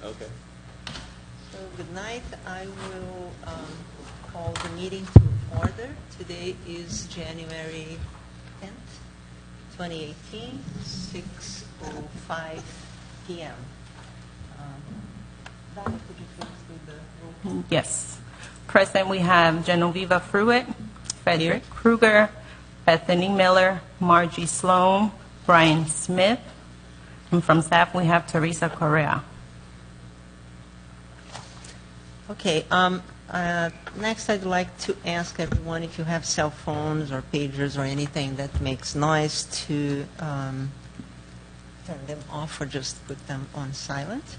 Okay. So good night. I will call the meeting to order. Today is January 10th, 2018, 6:05 p.m. Donna, could you please do the roll call? Yes. Present, we have Genoveva Fruitt, Frederick Krueger, Bethany Miller, Margie Sloan, Brian Smith, and from staff, we have Teresa Correa. Okay. Next, I'd like to ask everyone if you have cell phones or pagers or anything that makes noise to turn them off or just put them on silent.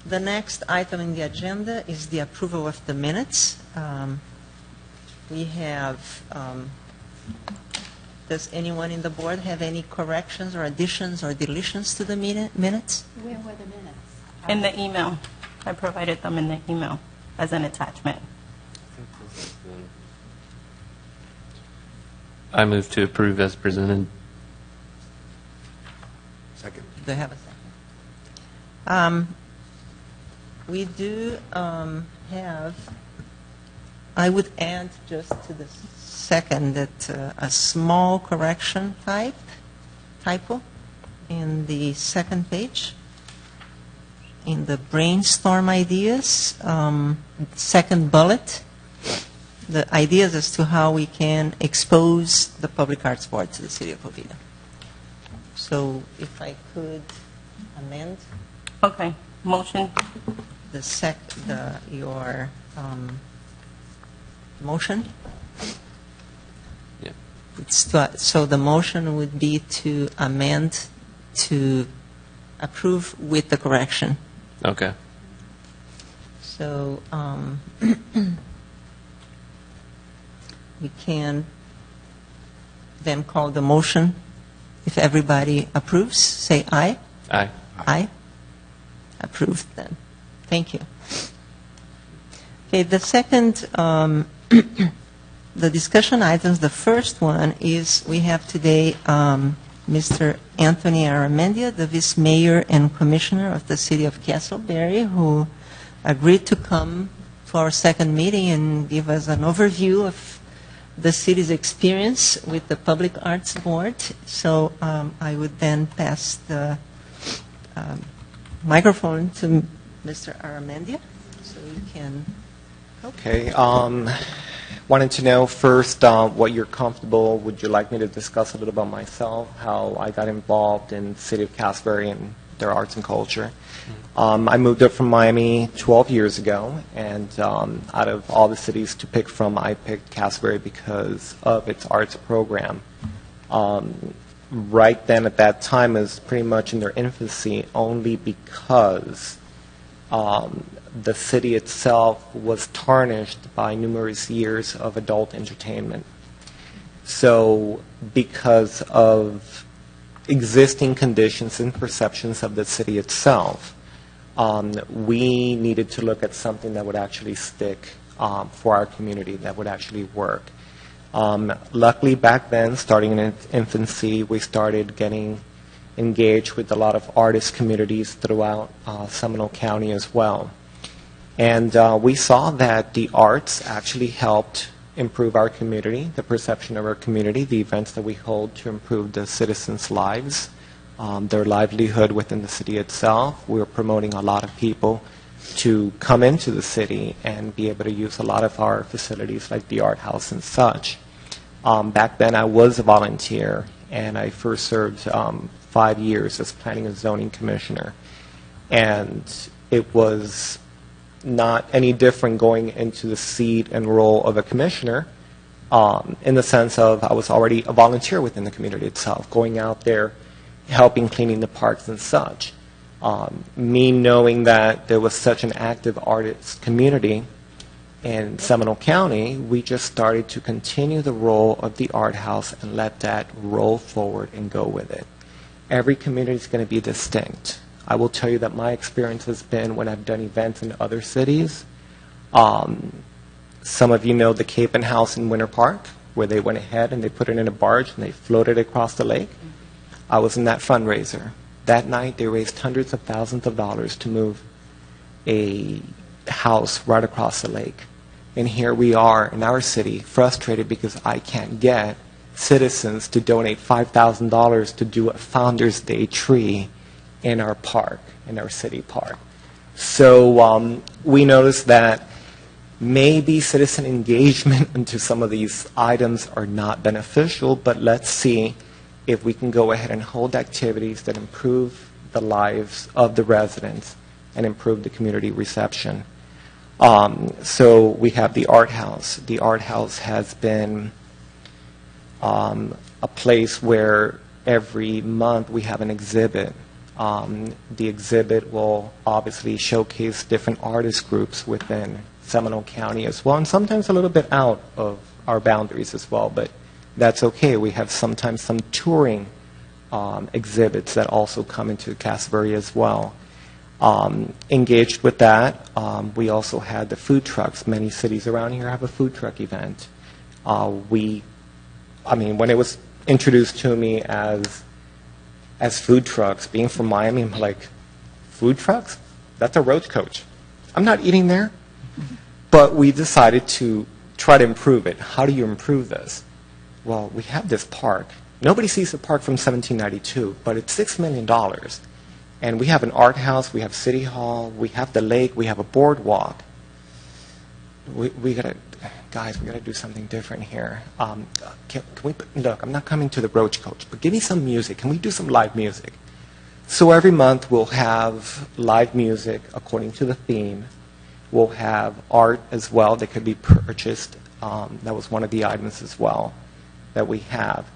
The next item in the agenda is the approval of the minutes. We have, does anyone in the board have any corrections or additions or deletions to the minutes? Where were the minutes? In the email, I provided them in the email as an attachment. I move to approve as presented. Second. Do I have a second? We do have, I would add just to the second that a small correction typo in the second page. In the brainstorm ideas, second bullet, the ideas as to how we can expose the Public Arts Board to the City of Oviedo. So if I could amend Okay. Motion. your motion. Yeah. So the motion would be to amend to approve with the correction. Okay. So we can then call the motion. If everybody approves, say aye. Aye. Aye. Approved then. Thank you. Okay, the second, the discussion items, the first one is we have today Mr. Anthony Aramendia, the Vice Mayor and Commissioner of the City of Castleberry, who agreed to come to our second meeting and give us an overview of the city's experience with the Public Arts Board. So I would then pass the microphone to Mr. Aramendia, so you can. Okay. Wanted to know first what you're comfortable. Would you like me to discuss a little about myself, how I got involved in the city of Castleberry and their arts and culture? I moved up from Miami 12 years ago, and out of all the cities to pick from, I picked Castleberry because of its arts program. Right then at that time is pretty much in their infancy only because the city itself was tarnished by numerous years of adult entertainment. So because of existing conditions and perceptions of the city itself, we needed to look at something that would actually stick for our community, that would actually work. Luckily, back then, starting in its infancy, we started getting engaged with a lot of artist communities throughout Seminole County as well. And we saw that the arts actually helped improve our community, the perception of our community, the events that we hold to improve the citizens' lives, their livelihood within the city itself. We were promoting a lot of people to come into the city and be able to use a lot of our facilities like the art house and such. Back then I was a volunteer, and I first served 5 years as planning and zoning commissioner. And it was not any different going into the seat and role of a commissioner in the sense of I was already a volunteer within the community itself, going out there, helping cleaning the parks and such. Me knowing that there was such an active artist community in Seminole County, we just started to continue the role of the art house and let that roll forward and go with it. Every community is going to be distinct. I will tell you that my experience has been when I've done events in other cities. Some of you know the Capon House in Winter Park, where they went ahead and they put it in a barge and they floated it across the lake. I was in that fundraiser. That night, they raised hundreds of thousands of dollars to move a house right across the lake. And here we are in our city, frustrated because I can't get citizens to donate $5,000 to do a Founders Day tree in our park, in our city park. So we noticed that maybe citizen engagement into some of these items are not beneficial, but let's see if we can go ahead and hold activities that improve the lives of the residents and improve the community reception. So we have the Art House. The Art House has been a place where every month we have an exhibit. The exhibit will obviously showcase different artist groups within Seminole County as well, and sometimes a little bit out of our boundaries as well, but that's okay. We have sometimes some touring exhibits that also come into Castleberry as well. Engaged with that, we also had the food trucks. Many cities around here have a food truck event. When it was introduced to me as food trucks, being from Miami, I'm like, food trucks? That's a roach coach. I'm not eating there. But we decided to try to improve it. How do you improve this? Well, we have this park. Nobody sees the park from 1792, but it's $6 million. And we have an art house, we have City Hall, we have the lake, we have a boardwalk. We gotta do something different here. Can we, look, I'm not coming to the Roach Coach, but give me some music. Can we do some live music? So every month we'll have live music according to the theme. We'll have art as well that could be purchased. That was one of the items as well that we have.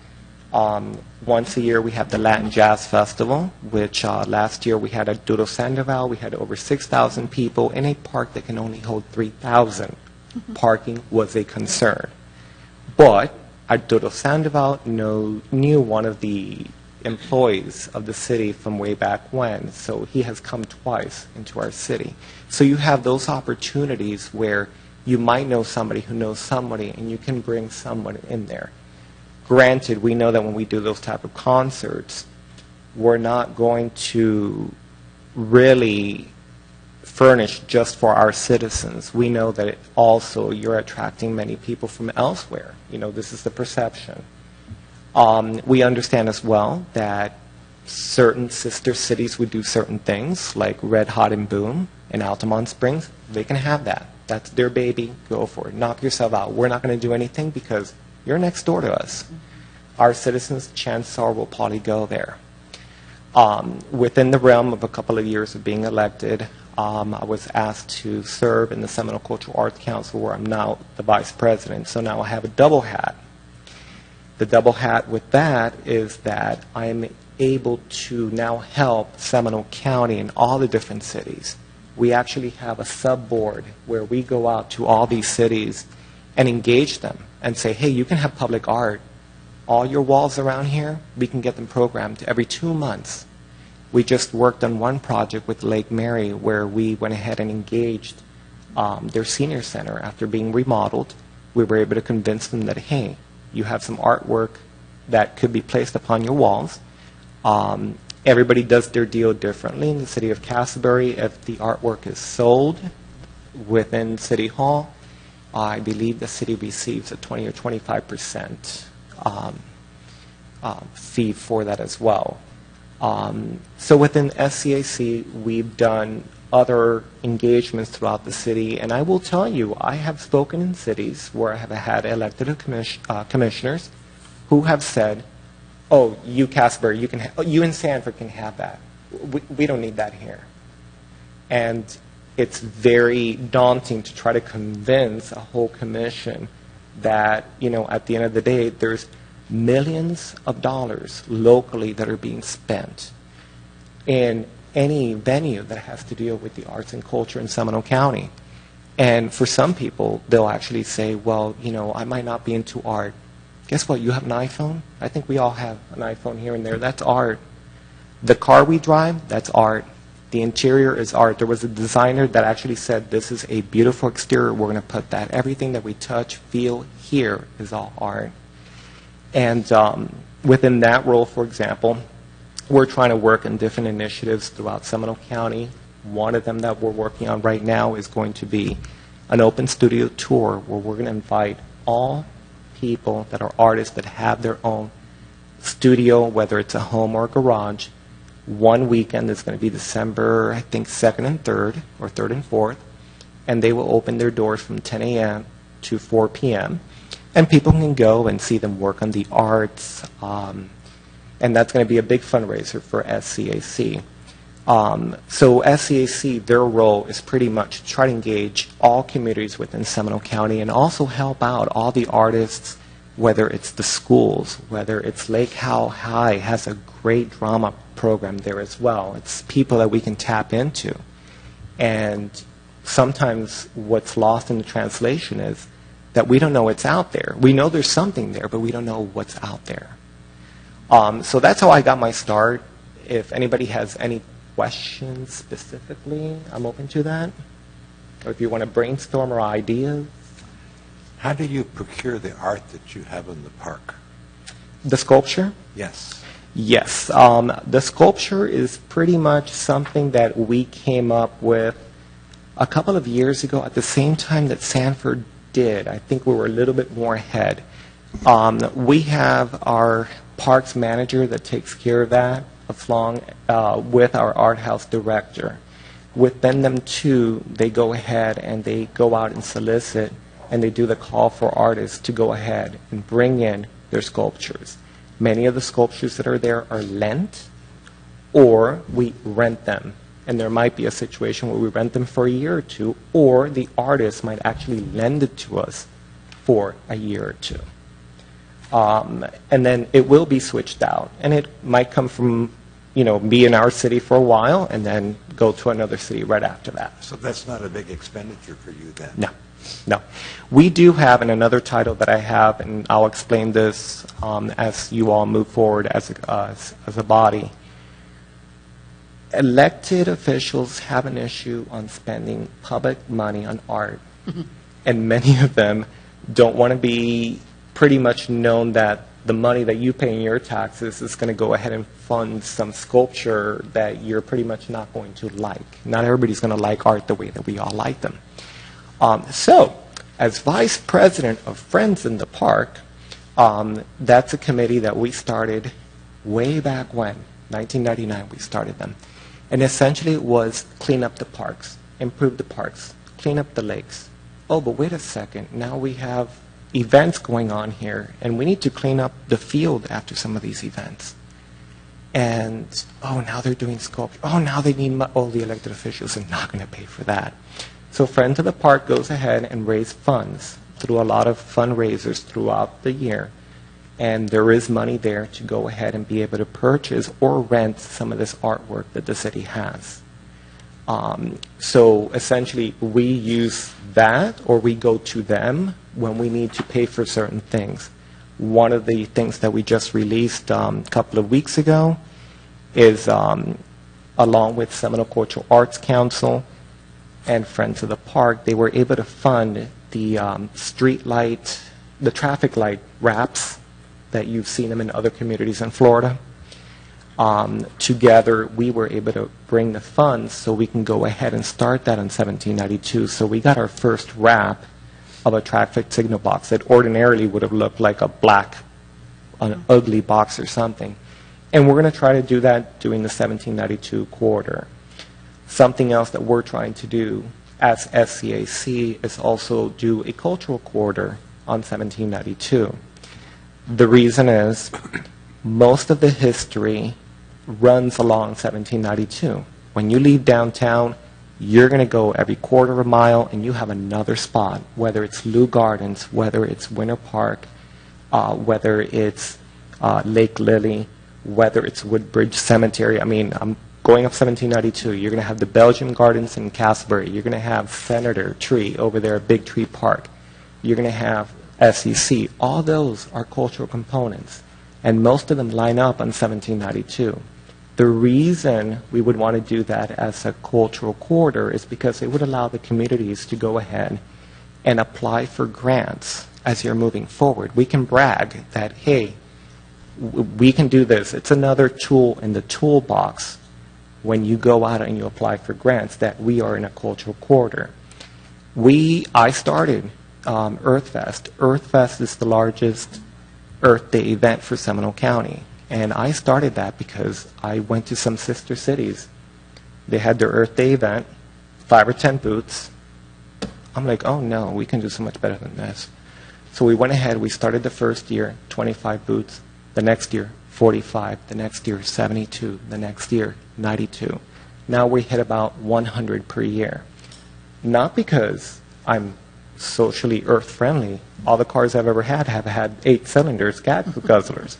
Once a year we have the Latin Jazz Festival, which last year we had at Dodo Sandoval. We had over 6,000 people in a park that can only hold 3,000. Parking was a concern. But at Dodo Sandoval knew one of the employees of the city from way back when, so he has come twice into our city. So you have those opportunities where you might know somebody who knows somebody, and you can bring someone in there. Granted, we know that when we do those type of concerts, we're not going to really furnish just for our citizens. We know that also you're attracting many people from elsewhere. This is the perception. We understand as well that certain sister cities would do certain things, like Red Hot and Boom in Altamont Springs. They can have that. That's their baby. Go for it. Knock yourself out. We're not going to do anything because you're next door to us. Our citizens, chances are, will probably go there. Within the realm of a couple of years of being elected, I was asked to serve in the Seminole Cultural Arts Council, where I'm now the vice president. So now I have a double hat. The double hat with that is that I'm able to now help Seminole County in all the different cities. We actually have a sub-board where we go out to all these cities and engage them and say, hey, you can have public art. All your walls around here, we can get them programmed every 2 months. We just worked on one project with Lake Mary where we went ahead and engaged their senior center after being remodeled. We were able to convince them that, hey, you have some artwork that could be placed upon your walls. Everybody does their deal differently. In the city of Castleberry, if the artwork is sold within City Hall, I believe the city receives a 20 or 25% fee for that as well. So within SCAC, we've done other engagements throughout the city, and I will tell you, I have spoken in cities where I have had elected commissioners who have said, oh, you Castleberry, you in Sanford can have that. We don't need that here. And it's very daunting to try to convince a whole commission that, at the end of the day, there's millions of dollars locally that are being spent in any venue that has to deal with the arts and culture in Seminole County. And for some people, they'll actually say, well, I might not be into art. Guess what? You have an iPhone? I think we all have an iPhone here and there. That's art. The car we drive, that's art. The interior is art. There was a designer that actually said, this is a beautiful exterior. We're going to put that. Everything that we touch, feel, hear is all art. And within that role, for example, we're trying to work on different initiatives throughout Seminole County One of them that we're working on right now is going to be an open studio tour where we're going to invite all people that are artists that have their own studio, whether it's a home or a garage. One weekend is going to be December, I think, 2nd and 3rd, or 3rd and 4th, and they will open their doors from 10 a.m. to 4 p.m., and people can go and see them work on the arts, and that's going to be a big fundraiser for SCAC. So SCAC, their role is pretty much to try to engage all communities within Seminole County and also help out all the artists, whether it's the schools, whether it's Lake Howell High has a great drama program there as well. It's people that we can tap into. And sometimes what's lost in the translation is that we don't know it's out there. We know there's something there, but we don't know what's out there. So that's how I got my start. If anybody has any questions specifically, I'm open to that. Or if you want to brainstorm or ideas. How do you procure the art that you have in the park? The sculpture? Yes. Yes. The sculpture is pretty much something that we came up with a couple of years ago at the same time that Sanford did. I think we were a little bit more ahead. We have our parks manager that takes care of that, along with our art house director. Within them two, they go ahead and they go out and solicit, and they do the call for artists to go ahead and bring in their sculptures. Many of the sculptures that are there are lent, or we rent them. And there might be a situation where we rent them for a year or two, or the artist might actually lend it to us for a year or two. And then it will be switched out. And it might come from, be in our city for a while and then go to another city right after that. So that's not a big expenditure for you then? No. We do have, in another title that I have, and I'll explain this as you all move forward as a body, elected officials have an issue on spending public money on art. And many of them don't want to be pretty much known that the money that you pay in your taxes is going to go ahead and fund some sculpture that you're pretty much not going to like. Not everybody's going to like art the way that we all like them. So, as vice president of Friends in the Park, that's a committee that we started way back when, 1999 we started them. And essentially it was clean up the parks, improve the parks, clean up the lakes. Oh, but wait a second, now we have events going on here, and we need to clean up the field after some of these events. And, now they're doing sculpture. Now they need all the elected officials are not going to pay for that. So Friends of the Park goes ahead and raises funds through a lot of fundraisers throughout the year. And there is money there to go ahead and be able to purchase or rent some of this artwork that the city has. So essentially, we use that, or we go to them when we need to pay for certain things. One of the things that we just released a couple of weeks ago is, along with Seminole Cultural Arts Council and Friends of the Park, they were able to fund the street light, the traffic light wraps that you've seen them in other communities in Florida. Together, we were able to bring the funds so we can go ahead and start that in 1792. So we got our first wrap of a traffic signal box that ordinarily would have looked like an ugly box or something. And we're going to try to do that during the 1792 quarter. Something else that we're trying to do as SCAC is also do a cultural quarter on 1792. The reason is most of the history runs along 1792. When you leave downtown, you're going to go every quarter of a mile and you have another spot, whether it's Lou Gardens, whether it's Winter Park, whether it's Lake Lily, whether it's Woodbridge Cemetery. I mean, I'm going up 1792. You're going to have the Belgian Gardens in Castleberry. You're going to have Senator Tree over there at Big Tree Park. You're going to have SEC. All those are cultural components, and most of them line up on 1792. The reason we would want to do that as a cultural quarter is because it would allow the communities to go ahead and apply for grants as you're moving forward. We can brag that, hey, we can do this. It's another tool in the toolbox when you go out and you apply for grants that we are in a cultural corridor. I started EarthFest. EarthFest is the largest Earth Day event for Seminole County. And I started that because I went to some sister cities. They had their Earth Day event, 5 or 10 booths. I'm like, oh no, we can do so much better than this. So we went ahead, we started the first year, 25 booths. The next year, 45. The next year, 72. The next year, 92. Now we hit about 100 per year. Not because I'm socially earth-friendly. All the cars I've ever had have had 8 cylinders, gas guzzlers.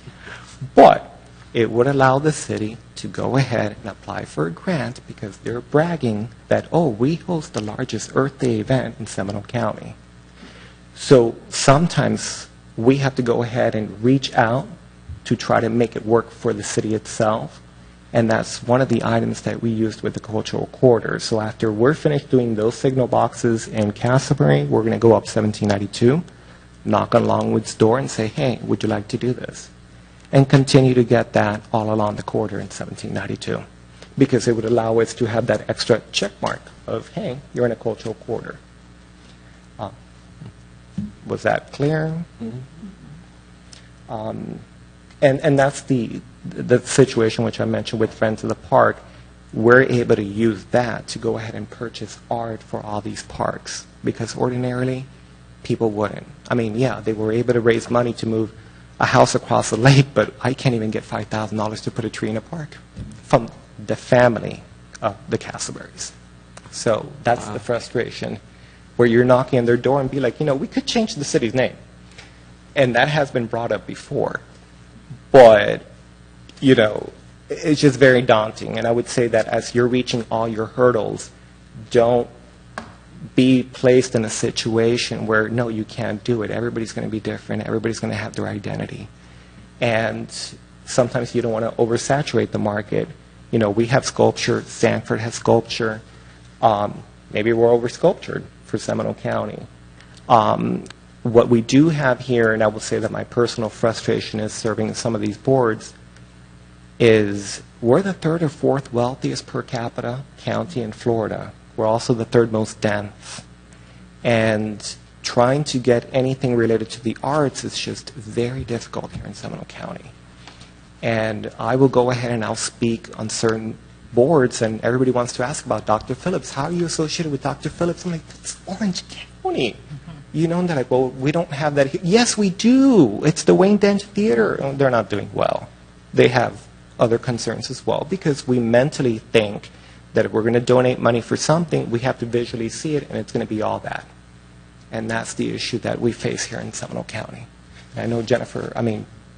But it would allow the city to go ahead and apply for a grant because they're bragging that, oh, we host the largest Earth Day event in Seminole County. So sometimes we have to go ahead and reach out to try to make it work for the city itself. And that's one of the items that we used with the cultural corridor. So after we're finished doing those signal boxes in Castleberry, we're going to go up 1792, knock on Longwood's door and say, hey, would you like to do this? And continue to get that all along the corridor in 1792. Because it would allow us to have that extra check mark of, hey, you're in a cultural corridor. Was that clear? And that's the situation which I mentioned with Friends of the Park. We're able to use that to go ahead and purchase art for all these parks because ordinarily people wouldn't. I mean, yeah, they were able to raise money to move a house across the lake, but I can't even get $5,000 to put a tree in a park from the family of the Castleberries. So that's the frustration where you're knocking on their door and be like, you know, we could change the city's name. And that has been brought up before. But, you know, it's just very daunting. And I would say that as you're reaching all your hurdles, don't be placed in a situation where, no, you can't do it. Everybody's going to be different. Everybody's going to have their identity. And sometimes you don't want to oversaturate the market. You know, we have sculpture. Sanford has sculpture. Maybe we're over-sculptured for Seminole County. What we do have here, and I will say that my personal frustration is serving in some of these boards, is we're the 3rd or 4th wealthiest per capita county in Florida. We're also the 3rd most dense. And trying to get anything related to the arts is just very difficult here in Seminole County. And I will go ahead and I'll speak on certain boards, and everybody wants to ask about Dr. Phillips. How are you associated with Dr. Phillips? I'm like, it's Orange County. You know, and they're like, well, we don't have that here. Yes, we do. It's the Wayne Dent Theater. Oh, they're not doing well. They have other concerns as well because we mentally think that if we're going to donate money for something, we have to visually see it, and it's going to be all that. And that's the issue that we face here in Seminole County. And I know Jennifer,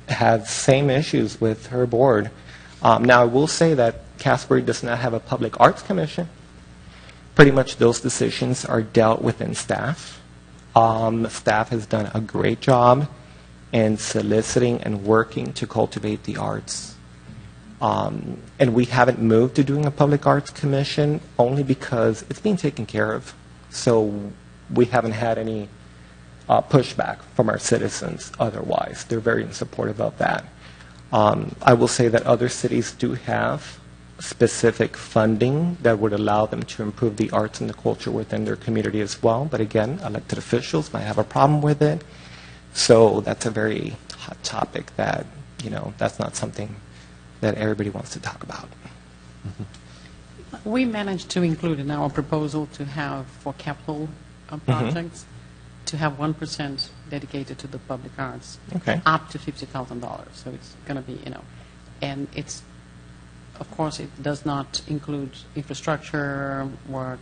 has same issues with her board. Now, I will say that Castleberry does not have a public arts commission. Pretty much those decisions are dealt within staff. Staff has done a great job in soliciting and working to cultivate the arts. And we haven't moved to doing a public arts commission only because it's being taken care of. So we haven't had any pushback from our citizens otherwise. They're very supportive of that. I will say that other cities do have specific funding that would allow them to improve the arts and the culture within their community as well. But again, elected officials might have a problem with it. So that's a very hot topic that, that's not something that everybody wants to talk about. We managed to include in our proposal to have, for capital projects, to have 1% dedicated to the public arts, Okay. up to $50,000. So it's going to be, and it's, of course, it does not include infrastructure work,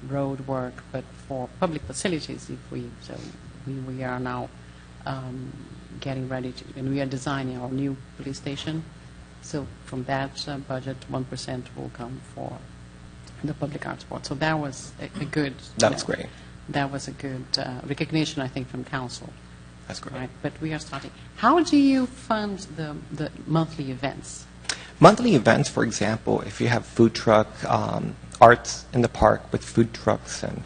road work, but for public facilities, we are now getting ready to, and we are designing our new police station. So from that budget, 1% will come for the public arts board. So that was a good. That's great. That was a good recognition, I think, from council. That's great. Right, but we are starting. How do you fund the monthly events? Monthly events, for example, if you have food truck, arts in the park with food trucks, and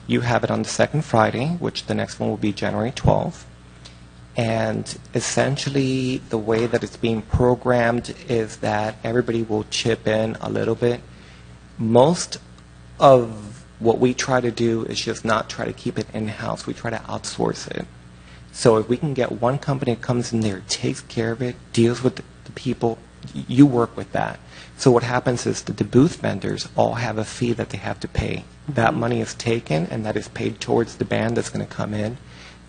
you have it on the second Friday, which the next one will be January 12th, And essentially, the way that it's being programmed is that everybody will chip in a little bit. Most of what we try to do is just not try to keep it in-house. We try to outsource it. So if we can get one company that comes in there, takes care of it, deals with the people, you work with that. So what happens is that the booth vendors all have a fee that they have to pay. That money is taken, and that is paid towards the band that's going to come in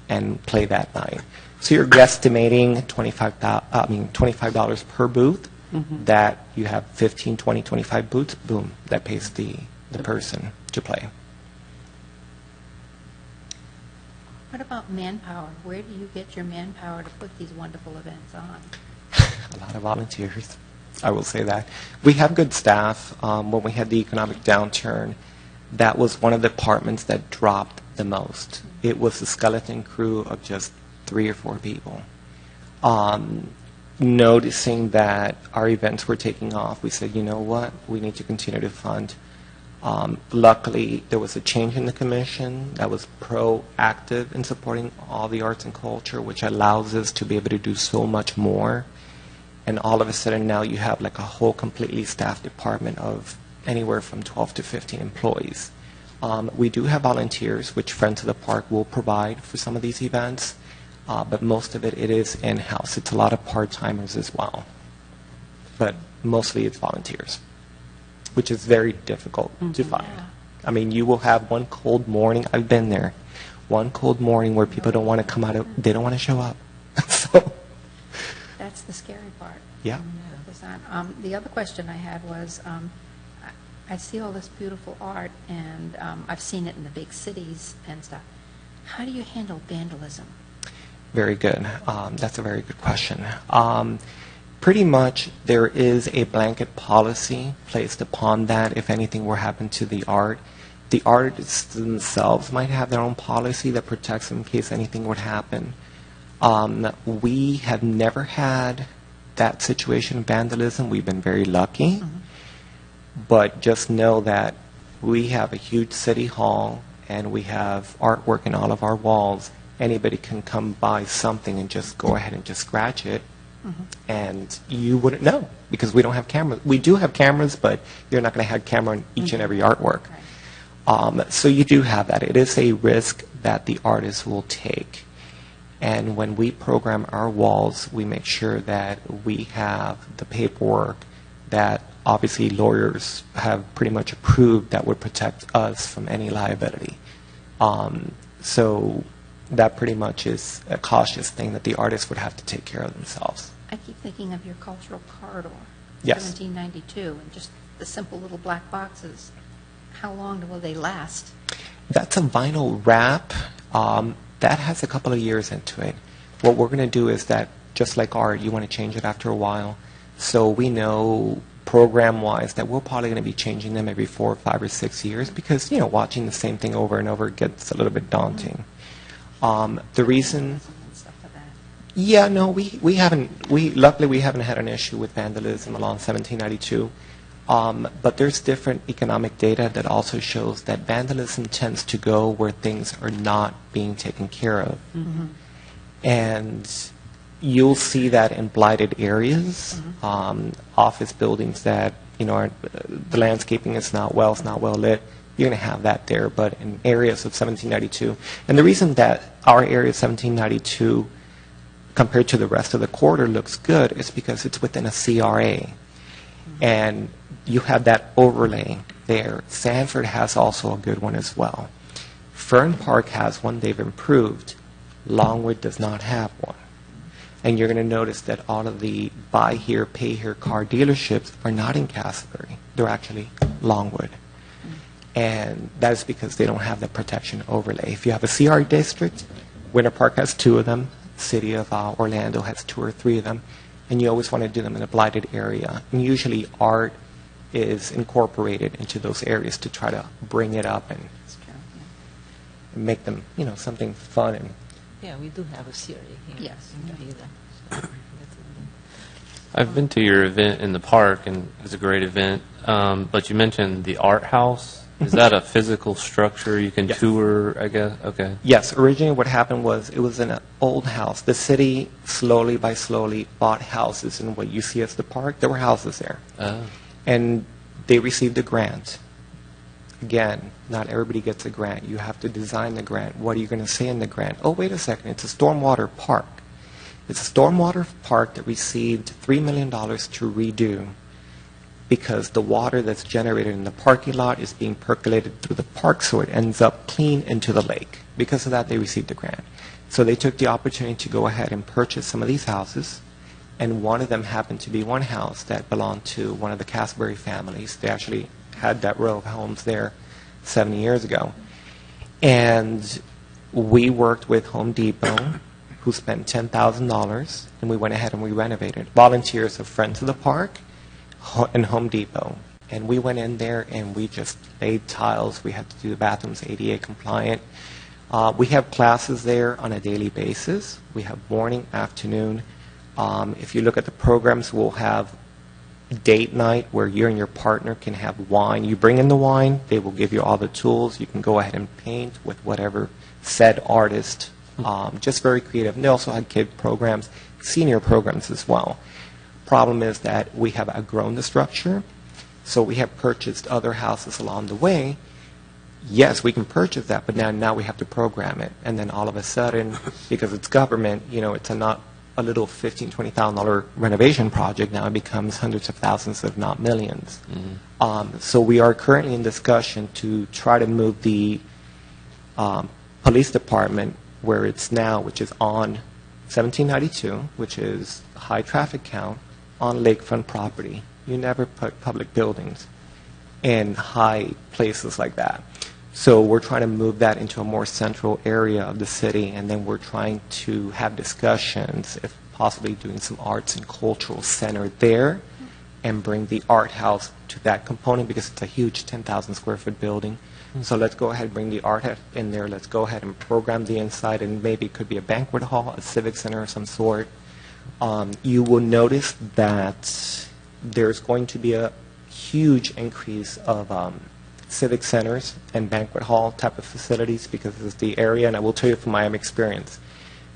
and play that night. So you're guesstimating $25 per booth. That you have 15, 20, 25 booths. Boom, that pays the person to play. What about manpower? Where do you get your manpower to put these wonderful events on? A lot of volunteers, I will say that. We have good staff. When we had the economic downturn, that was one of the departments that dropped the most. It was a skeleton crew of just 3 or 4 people. Noticing that our events were taking off, we said, you know what, we need to continue to fund. Luckily, there was a change in the commission that was proactive in supporting all the arts and culture, which allows us to be able to do so much more. And all of a sudden now you have like a whole completely staffed department of anywhere from 12 to 15 employees. We do have volunteers, which Friends of the Park will provide for some of these events, but most of it is in-house. It's a lot of part-timers as well, but mostly it's volunteers, which is very difficult to find. I mean, you will have one cold morning, I've been there, one cold morning where people don't want to come out, they don't want to show up. So, That's the scary part. yeah. The other question I had was, I see all this beautiful art, and I've seen it in the big cities and stuff. How do you handle vandalism? Very good. That's a very good question. Pretty much there is a blanket policy placed upon that if anything were to happen to the art. The artists themselves might have their own policy that protects them in case anything would happen. We have never had that situation of vandalism. We've been very lucky. But just know that we have a huge city hall and we have artwork in all of our walls. Anybody can come buy something and just go ahead and just scratch it. And you wouldn't know because we don't have cameras. We do have cameras, but you're not going to have camera on each and every artwork. So you do have that. It is a risk that the artist will take. And when we program our walls, we make sure that we have the paperwork that obviously lawyers have pretty much approved that would protect us from any liability. So that pretty much is a cautious thing that the artists would have to take care of themselves. I keep thinking of your cultural corridor, Yes. 1792, and just the simple little black boxes. How long will they last? That's a vinyl wrap. That has a couple of years into it. What we're going to do is that, just like art, you want to change it after a while. So we know program-wise that we're probably going to be changing them every 4, 5, or 6 years because, you know, watching the same thing over and over gets a little bit daunting. The reason... And stuff like that. Yeah, no, we haven't. Luckily we haven't had an issue with vandalism along 1792. But there's different economic data that also shows that vandalism tends to go where things are not being taken care of, and you'll see that in blighted areas, office buildings that the landscaping is not well, it's not well lit. You're going to have that there, but in areas of 1792, and the reason that our area of 1792 compared to the rest of the corridor looks good is because it's within a CRA. And you have that overlay there. Sanford has also a good one as well. Fern Park has one they've improved. Longwood does not have one. And you're going to notice that all of the buy here, pay here car dealerships are not in Castleberry. They're actually Longwood. And that is because they don't have the protection overlay. If you have a CR district, Winter Park has 2 of them. City of Orlando has 2 or 3 of them. And you always want to do them in a blighted area. And usually art is incorporated into those areas to try to bring it up and That's true, make them, something fun. And Yeah, we do have a series here. Yes. in Vida. So, I've been to your event in the park, and it was a great event. But you mentioned the art house. Is that a physical structure you can Yes. tour, I guess? Okay. Yes, originally what happened was it was an old house. The city slowly by slowly bought houses in what you see as the park. There were houses there. And they received a grant. Again, not everybody gets a grant. You have to design the grant. What are you going to say in the grant? Oh, wait a second. It's a stormwater park. It's a stormwater park that received $3 million to redo because the water that's generated in the parking lot is being percolated through the park, so it ends up clean into the lake. Because of that, they received a grant. So they took the opportunity to go ahead and purchase some of these houses, and one of them happened to be one house that belonged to one of the Casbury families. They actually had that row of homes there 70 years ago. And we worked with Home Depot, who spent $10,000, and we went ahead and we renovated. Volunteers of Friends of the Park and Home Depot. And we went in there and we just laid tiles. We had to do the bathrooms ADA compliant. We have classes there on a daily basis. We have morning, afternoon. If you look at the programs, we'll have date night where you and your partner can have wine. You bring in the wine, they will give you all the tools. You can go ahead and paint with whatever said artist. Just very creative. And they also had kid programs, senior programs as well. Problem is that we have outgrown the structure, so we have purchased other houses along the way. Yes, we can purchase that, but now we have to program it. And then all of a sudden, because it's government, it's not a little $15,000, $20,000 renovation project. Now it becomes hundreds of thousands, if not millions. So we are currently in discussion to try to move the police department where it's now, which is on 1792, which is a high traffic count, on lakefront property. You never put public buildings in high places like that. So we're trying to move that into a more central area of the city, and then we're trying to have discussions, if possibly doing some arts and cultural center there, and bring the art house to that component because it's a huge 10,000 square foot building. So let's go ahead and bring the art in there. Let's go ahead and program the inside, and maybe it could be a banquet hall, a civic center of some sort. You will notice that there's going to be a huge increase of civic centers and banquet hall type of facilities because it's the area, and I will tell you from my own experience,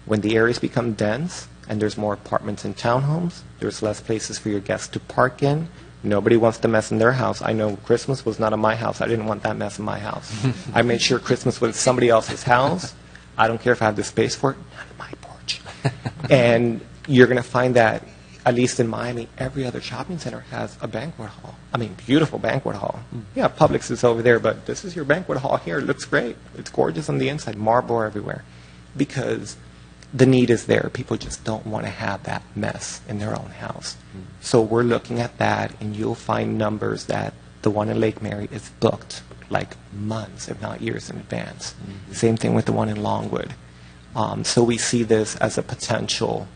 when the areas become dense and there's more apartments and townhomes, there's less places for your guests to park in. Nobody wants to mess in their house. I know Christmas was not in my house. I didn't want that mess in my house. I made sure Christmas was somebody else's house. I don't care if I have the space for it. Not in my porch. And you're going to find that, at least in Miami, every other shopping center has a banquet hall. I mean, beautiful banquet hall. Yeah, Publix is over there, but this is your banquet hall here. It looks great. It's gorgeous on the inside, marble everywhere. Because the need is there. People just don't want to have that mess in their own house. So we're looking at that, and you'll find numbers that the one in Lake Mary is booked like months, if not years in advance. Same thing with the one in Longwood. So we see this as a potential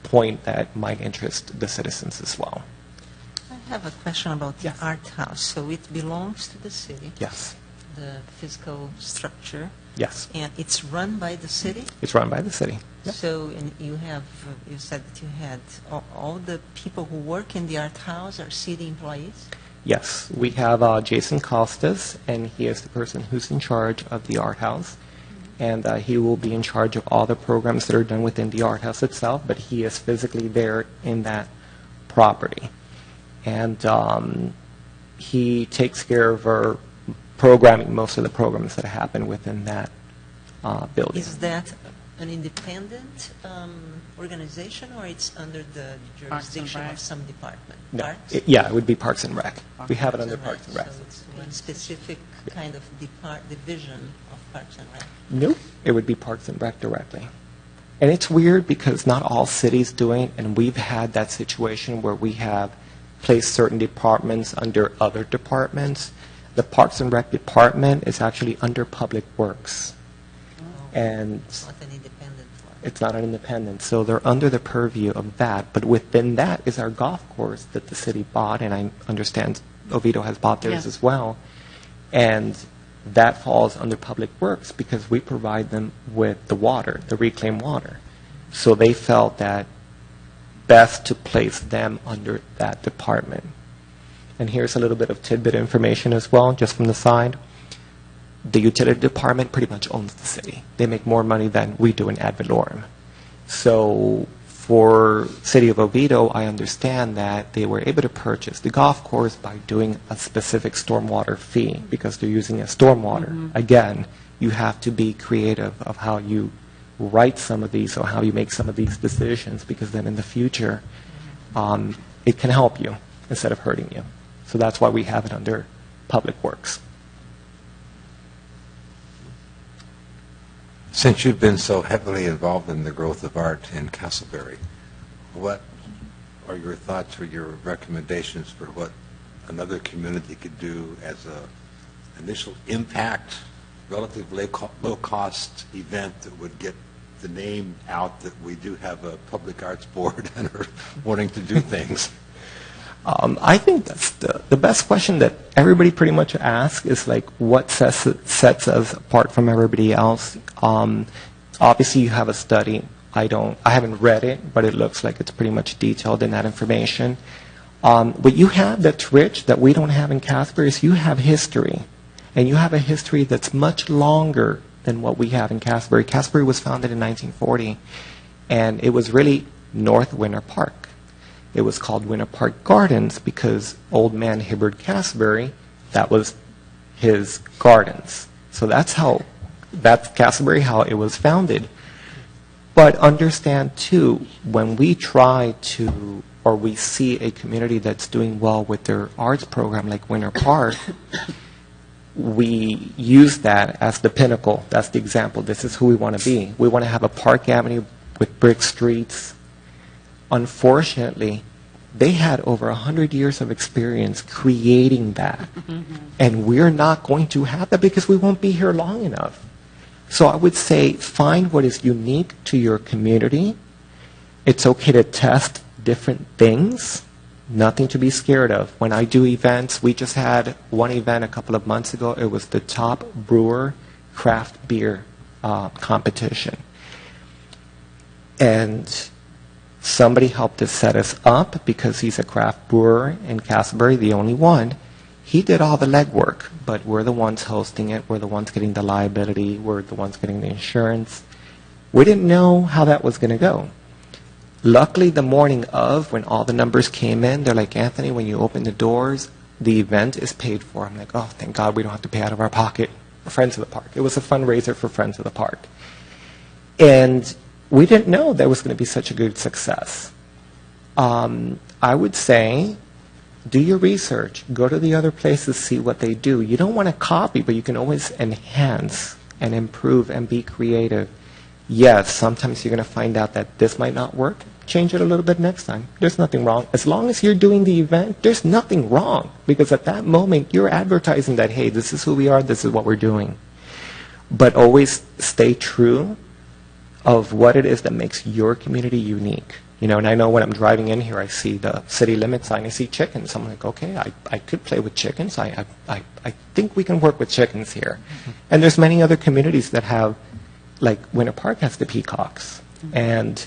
point that might interest the citizens as well. I have a question about the Yes. art house. So it belongs to the city, Yes. the physical structure, Yes. and it's run by the city? It's run by the city. Yep. So and you said that you had all the people who work in the art house are city employees? Yes. We have Jason Costas, and he is the person who's in charge of the art house. And he will be in charge of all the programs that are done within the art house itself, but he is physically there in that property. And he takes care of our programming, most of the programs that happen within that building. Is that an independent organization, or it's under the jurisdiction Rec. of some department? No. Parks? It would be Parks and Rec. We have it under Parks and Rec. So it's one specific kind of division of Parks and Rec? Nope. It would be Parks and Rec directly. And it's weird because not all cities do it, and we've had that situation where we have placed certain departments under other departments. The Parks and Rec department is actually under Public Works. And It's not an independent one? it's not an independent, so they're under the purview of that. But within that is our golf course that the city bought, and I understand Oviedo has bought theirs Yes. as well. And that falls under Public Works because we provide them with the water, the reclaimed water. So they felt that best to place them under that department. And here's a little bit of tidbit information as well, just from the side. The utility department pretty much owns the city. They make more money than we do in ad valorem. So for City of Oviedo, I understand that they were able to purchase the golf course by doing a specific stormwater fee because they're using a stormwater. Again, you have to be creative of how you write some of these or how you make some of these decisions, because then in the future, it can help you instead of hurting you. So that's why we have it under Public Works. Since you've been so heavily involved in the growth of art in Castleberry, what are your thoughts or your recommendations for what another community could do as a initial impact, relatively low-cost event that would get the name out that we do have a public arts board and are wanting to do things? I think that's the best question that everybody pretty much asks is like, what sets us apart from everybody else? Obviously, you have a study. I haven't read it, but it looks like it's pretty much detailed in that information. What you have that's rich that we don't have in Casper is you have history, and you have a history that's much longer than what we have in Casper. Casper was founded in 1940, and it was really North Winter Park. It was called Winter Park Gardens because old man Hibbert Castleberry, that was his gardens. So that's Castleberry, how it was founded. But understand, too, when we try to, or we see a community that's doing well with their arts program like Winter Park, we use that as the pinnacle. That's the example. This is who we want to be. We want to have a Park Avenue with brick streets. Unfortunately, they had over 100 years of experience creating that. And we're not going to have that because we won't be here long enough. So I would say find what is unique to your community. It's okay to test different things. Nothing to be scared of. When I do events, we just had one event a couple of months ago. It was the top brewer craft beer competition. And somebody helped us set us up because he's a craft brewer in Castleberry, the only one. He did all the legwork, but we're the ones hosting it. We're the ones getting the liability. We're the ones getting the insurance. We didn't know how that was going to go. Luckily, the morning of, when all the numbers came in, they're like, Anthony, when you open the doors, the event is paid for. I'm like, oh, thank God we don't have to pay out of our pocket for Friends of the Park. It was a fundraiser for Friends of the Park. And we didn't know there was going to be such a good success. I would say, do your research. Go to the other places, see what they do. You don't want to copy, but you can always enhance and improve and be creative. Yes, sometimes you're going to find out that this might not work. Change it a little bit next time. There's nothing wrong. As long as you're doing the event, there's nothing wrong. Because at that moment, you're advertising that, hey, this is who we are, this is what we're doing. But always stay true of what it is that makes your community unique. You know, and I know when I'm driving in here, I see the city limit sign, I see chickens. I'm like, okay, I could play with chickens. I think we can work with chickens here. And there's many other communities that have, like Winter Park has the peacocks. And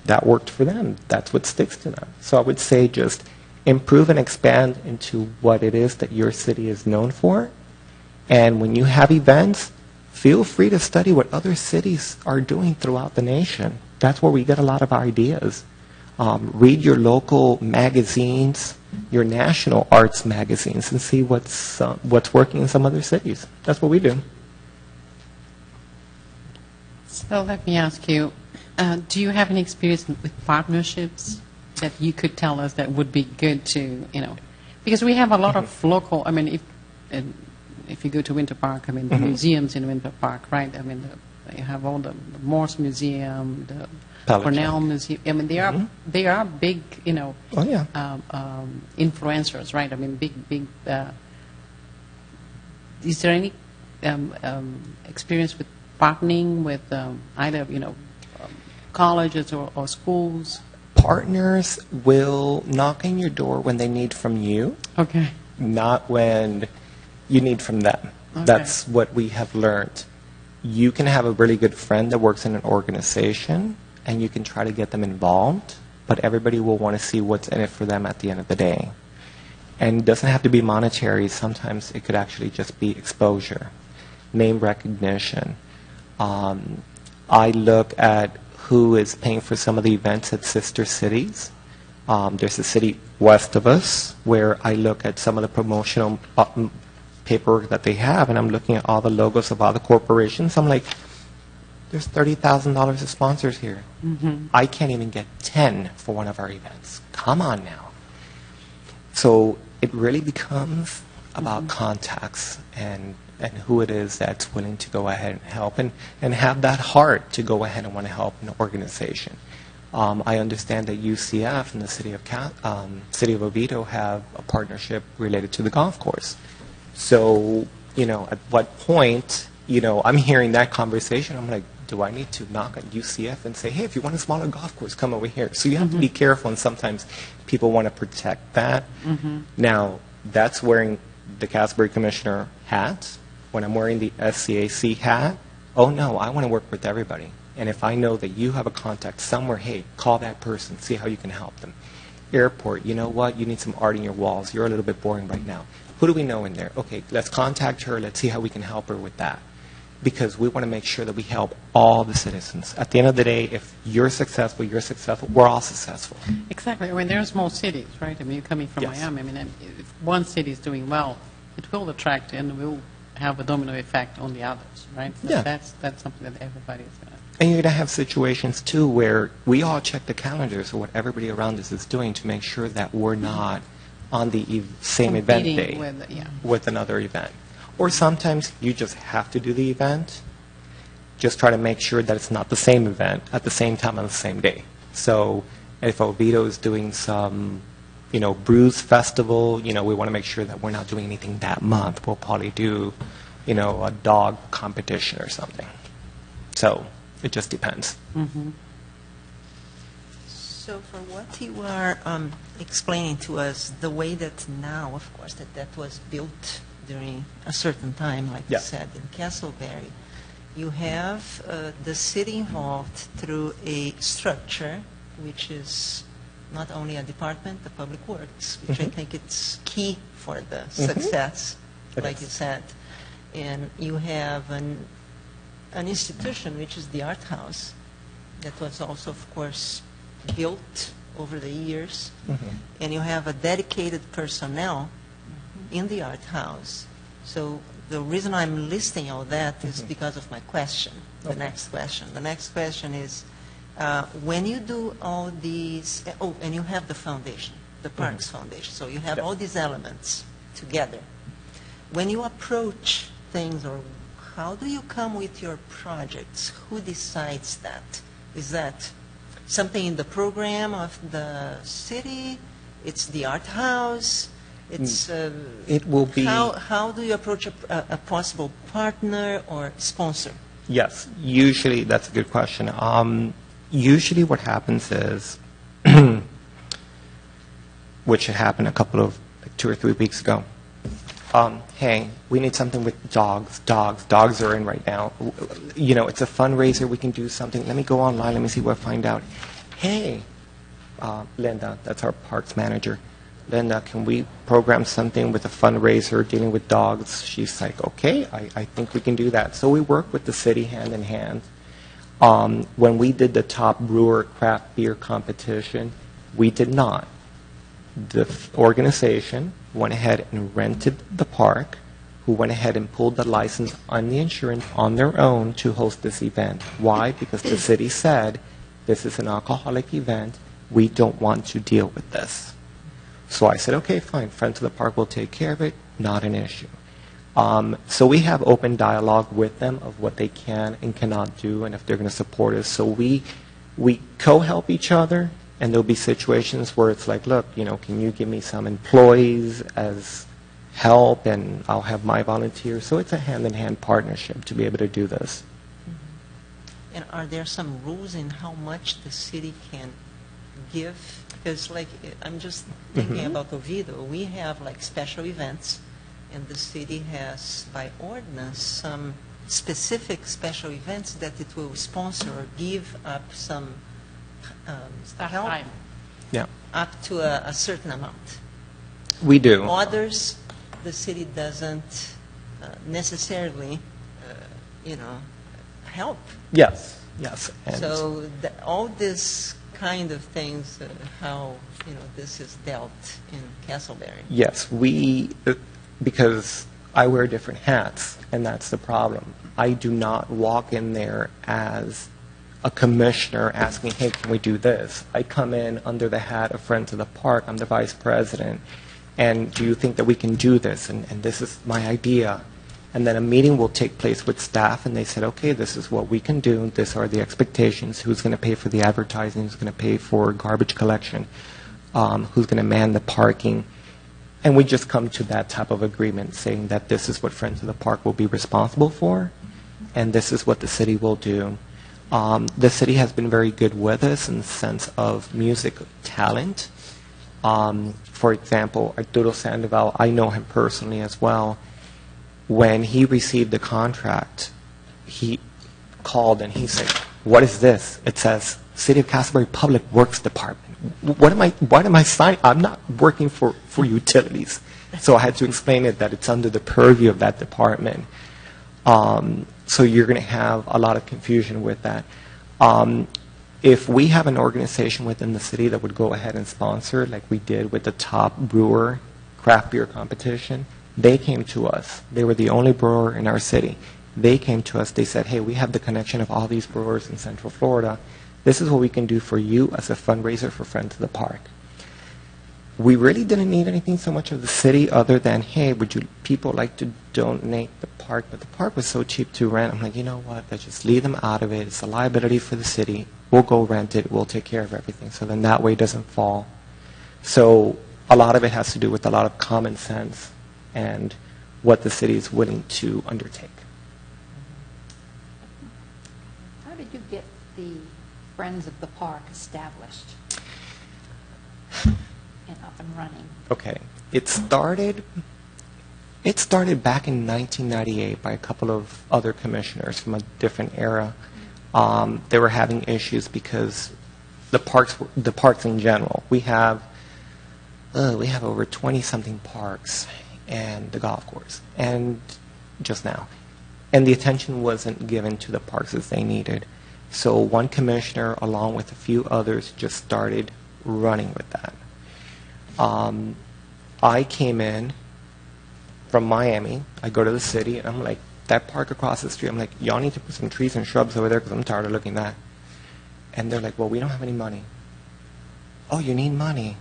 that worked for them. That's what sticks to them. So I would say just improve and expand into what it is that your city is known for. And when you have events, feel free to study what other cities are doing throughout the nation. That's where we get a lot of ideas. Read your local magazines, your national arts magazines, and see what's working in some other cities. That's what we do. So let me ask you, do you have any experience with partnerships that you could tell us that would be good to, because we have a lot of local, if you go to Winter Park, the museums in Winter Park, right? You have all the Morse Museum, the Cornell Museum. They are big, influencers, right? Big. Is there any experience with partnering with either, colleges or schools? Partners will knock on your door when they need from you. Okay. Not when you need from them. Okay. That's what we have learned. You can have a really good friend that works in an organization, and you can try to get them involved, but everybody will want to see what's in it for them at the end of the day. And it doesn't have to be monetary. Sometimes it could actually just be exposure, name recognition. I look at who is paying for some of the events at sister cities. There's a city west of us where I look at some of the promotional paperwork that they have, and I'm looking at all the logos of all the corporations. I'm like, there's $30,000 of sponsors here. I can't even get 10 for one of our events. Come on now. So it really becomes about contacts and who it is that's willing to go ahead and help and have that heart to go ahead and want to help an organization. I understand that UCF and the City of Oviedo have a partnership related to the golf course. So, at what point, I'm hearing that conversation, I'm like, do I need to knock on UCF and say, hey, if you want a smaller golf course, come over here? So you have to be careful, and sometimes people want to protect that. Now, that's wearing the Casselberry Commissioner hat. When I'm wearing the SCAC hat, oh no, I want to work with everybody. And if I know that you have a contact somewhere, hey, call that person, see how you can help them. Airport, you know what? You need some art in your walls. You're a little bit boring right now. Who do we know in there? Okay, let's contact her. Let's see how we can help her with that. Because we want to make sure that we help all the citizens. At the end of the day, if you're successful, we're all successful. Exactly. I mean, there are small cities, right? I mean, you're coming from Yes. Miami. I mean, if one city is doing well, it will attract and will have a domino effect on the others, right? So Yeah. that's something that everybody is going to. And you're going to have situations, too, where we all check the calendars of what everybody around us is doing to make sure that we're not on the same event Competing day with, another event. Or sometimes you just have to do the event. Just try to make sure that it's not the same event at the same time on the same day. So if Oviedo is doing some, Brews Festival, we want to make sure that we're not doing anything that month. We'll probably do, a dog competition or something. So it just depends. So for what you are explaining to us, the way that now, of course, that was built during a certain time, like Yeah. you said, in Casselberry, you have the city involved through a structure, which is not only a department, the Public Works, which I think it's key for the success, It like is. you said. And you have an institution, which is the Art House, that was also, of course, built over the years. And you have a dedicated personnel in the Art House. So the reason I'm listing all that is because of my question, the next question. The next question is, when you do all these, and you have the foundation, the Parks Foundation, so you have Yeah. all these elements together. When you approach things, or how do you come with your projects? Who decides that? Is that something in the program of the city? It's the Art House? It's It will be... how do you approach a possible partner or sponsor? Yes, usually, that's a good question. Usually what happens is, which happened a couple of, 2 or 3 weeks ago. Hey, we need something with dogs. Dogs are in right now. It's a fundraiser. We can do something. Let me go online. Let me see what I find out. Hey, Linda, that's our parks manager. Linda, can we program something with a fundraiser dealing with dogs? She's like, okay, I think we can do that. So we work with the city hand in hand. When we did the top brewer craft beer competition, we did not. The organization went ahead and rented the park, who went ahead and pulled the license on the insurance on their own to host this event. Why? Because the city said, this is an alcoholic event. We don't want to deal with this. So I said, okay, fine. Friends of the Park will take care of it. Not an issue. So we have open dialogue with them of what they can and cannot do, and if they're going to support us. So we co-help each other, and there'll be situations where it's like, look, can you give me some employees as help, and I'll have my volunteers. So it's a hand-in-hand partnership to be able to do this. And are there some rules in how much the city can give? Because, I'm just thinking about Oviedo. We have, special events, and the city has, by ordinance, some specific special events that it will sponsor or give up some Staff help time. Yeah. up to a certain amount. We do. Others, the city doesn't necessarily, help. Yes, yes. And So all this kind of things, how, this is dealt in Castleberry. yes, because I wear different hats, and that's the problem. I do not walk in there as a commissioner asking, hey, can we do this? I come in under the hat of Friends of the Park. I'm the vice president. And do you think that we can do this? And this is my idea. And then a meeting will take place with staff, and they said, okay, this is what we can do. These are the expectations. Who's going to pay for the advertising? Who's going to pay for garbage collection? Who's going to man the parking? And we just come to that type of agreement, saying that this is what Friends of the Park will be responsible for, and this is what the city will do. The city has been very good with us in the sense of music talent. For example, Arturo Sandoval, I know him personally as well. When he received the contract, he called and he said, what is this? It says, City of Castleberry Public Works Department. What am I signing? I'm not working for utilities. So I had to explain it that it's under the purview of that department. So you're going to have a lot of confusion with that. If we have an organization within the city that would go ahead and sponsor, like we did with the top brewer craft beer competition, they came to us. They were the only brewer in our city. They came to us. They said, hey, we have the connection of all these brewers in Central Florida. This is what we can do for you as a fundraiser for Friends of the Park. We really didn't need anything so much of the city other than, hey, would you people like to donate the park? But the park was so cheap to rent. I'm like, you know what? Let's just leave them out of it. It's a liability for the city. We'll go rent it. We'll take care of everything. So then that way it doesn't fall. So a lot of it has to do with a lot of common sense and what the city is willing to undertake. How did you get the Friends of the Park established and up and running? Okay. It started back in 1998 by a couple of other commissioners from a different era. They were having issues because the parks in general, we have over 20-something parks and the golf course, and just now. And the attention wasn't given to the parks as they needed. So one commissioner, along with a few others, just started running with that. I came in from Miami. I go to the city, and I'm like, that park across the street, I'm like, y'all need to put some trees and shrubs over there because I'm tired of looking at that. And they're like, well, we don't have any money. Oh, you need money?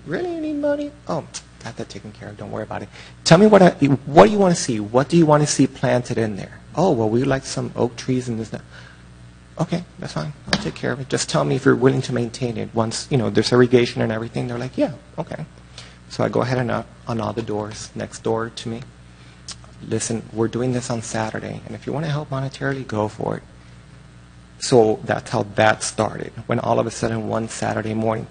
Really, you need money? Oh, got that taken care of. Don't worry about it. Tell me what do you want to see? What do you want to see planted in there? Oh, well, we like some oak trees and this and that. Okay, that's fine. I'll take care of it. Just tell me if you're willing to maintain it. Once, there's irrigation and everything, they're like, yeah, okay. So I go ahead and knock on all the doors next door to me. Listen, we're doing this on Saturday, and if you want to help monetarily, go for it. So that's how that started. When all of a sudden, one Saturday morning,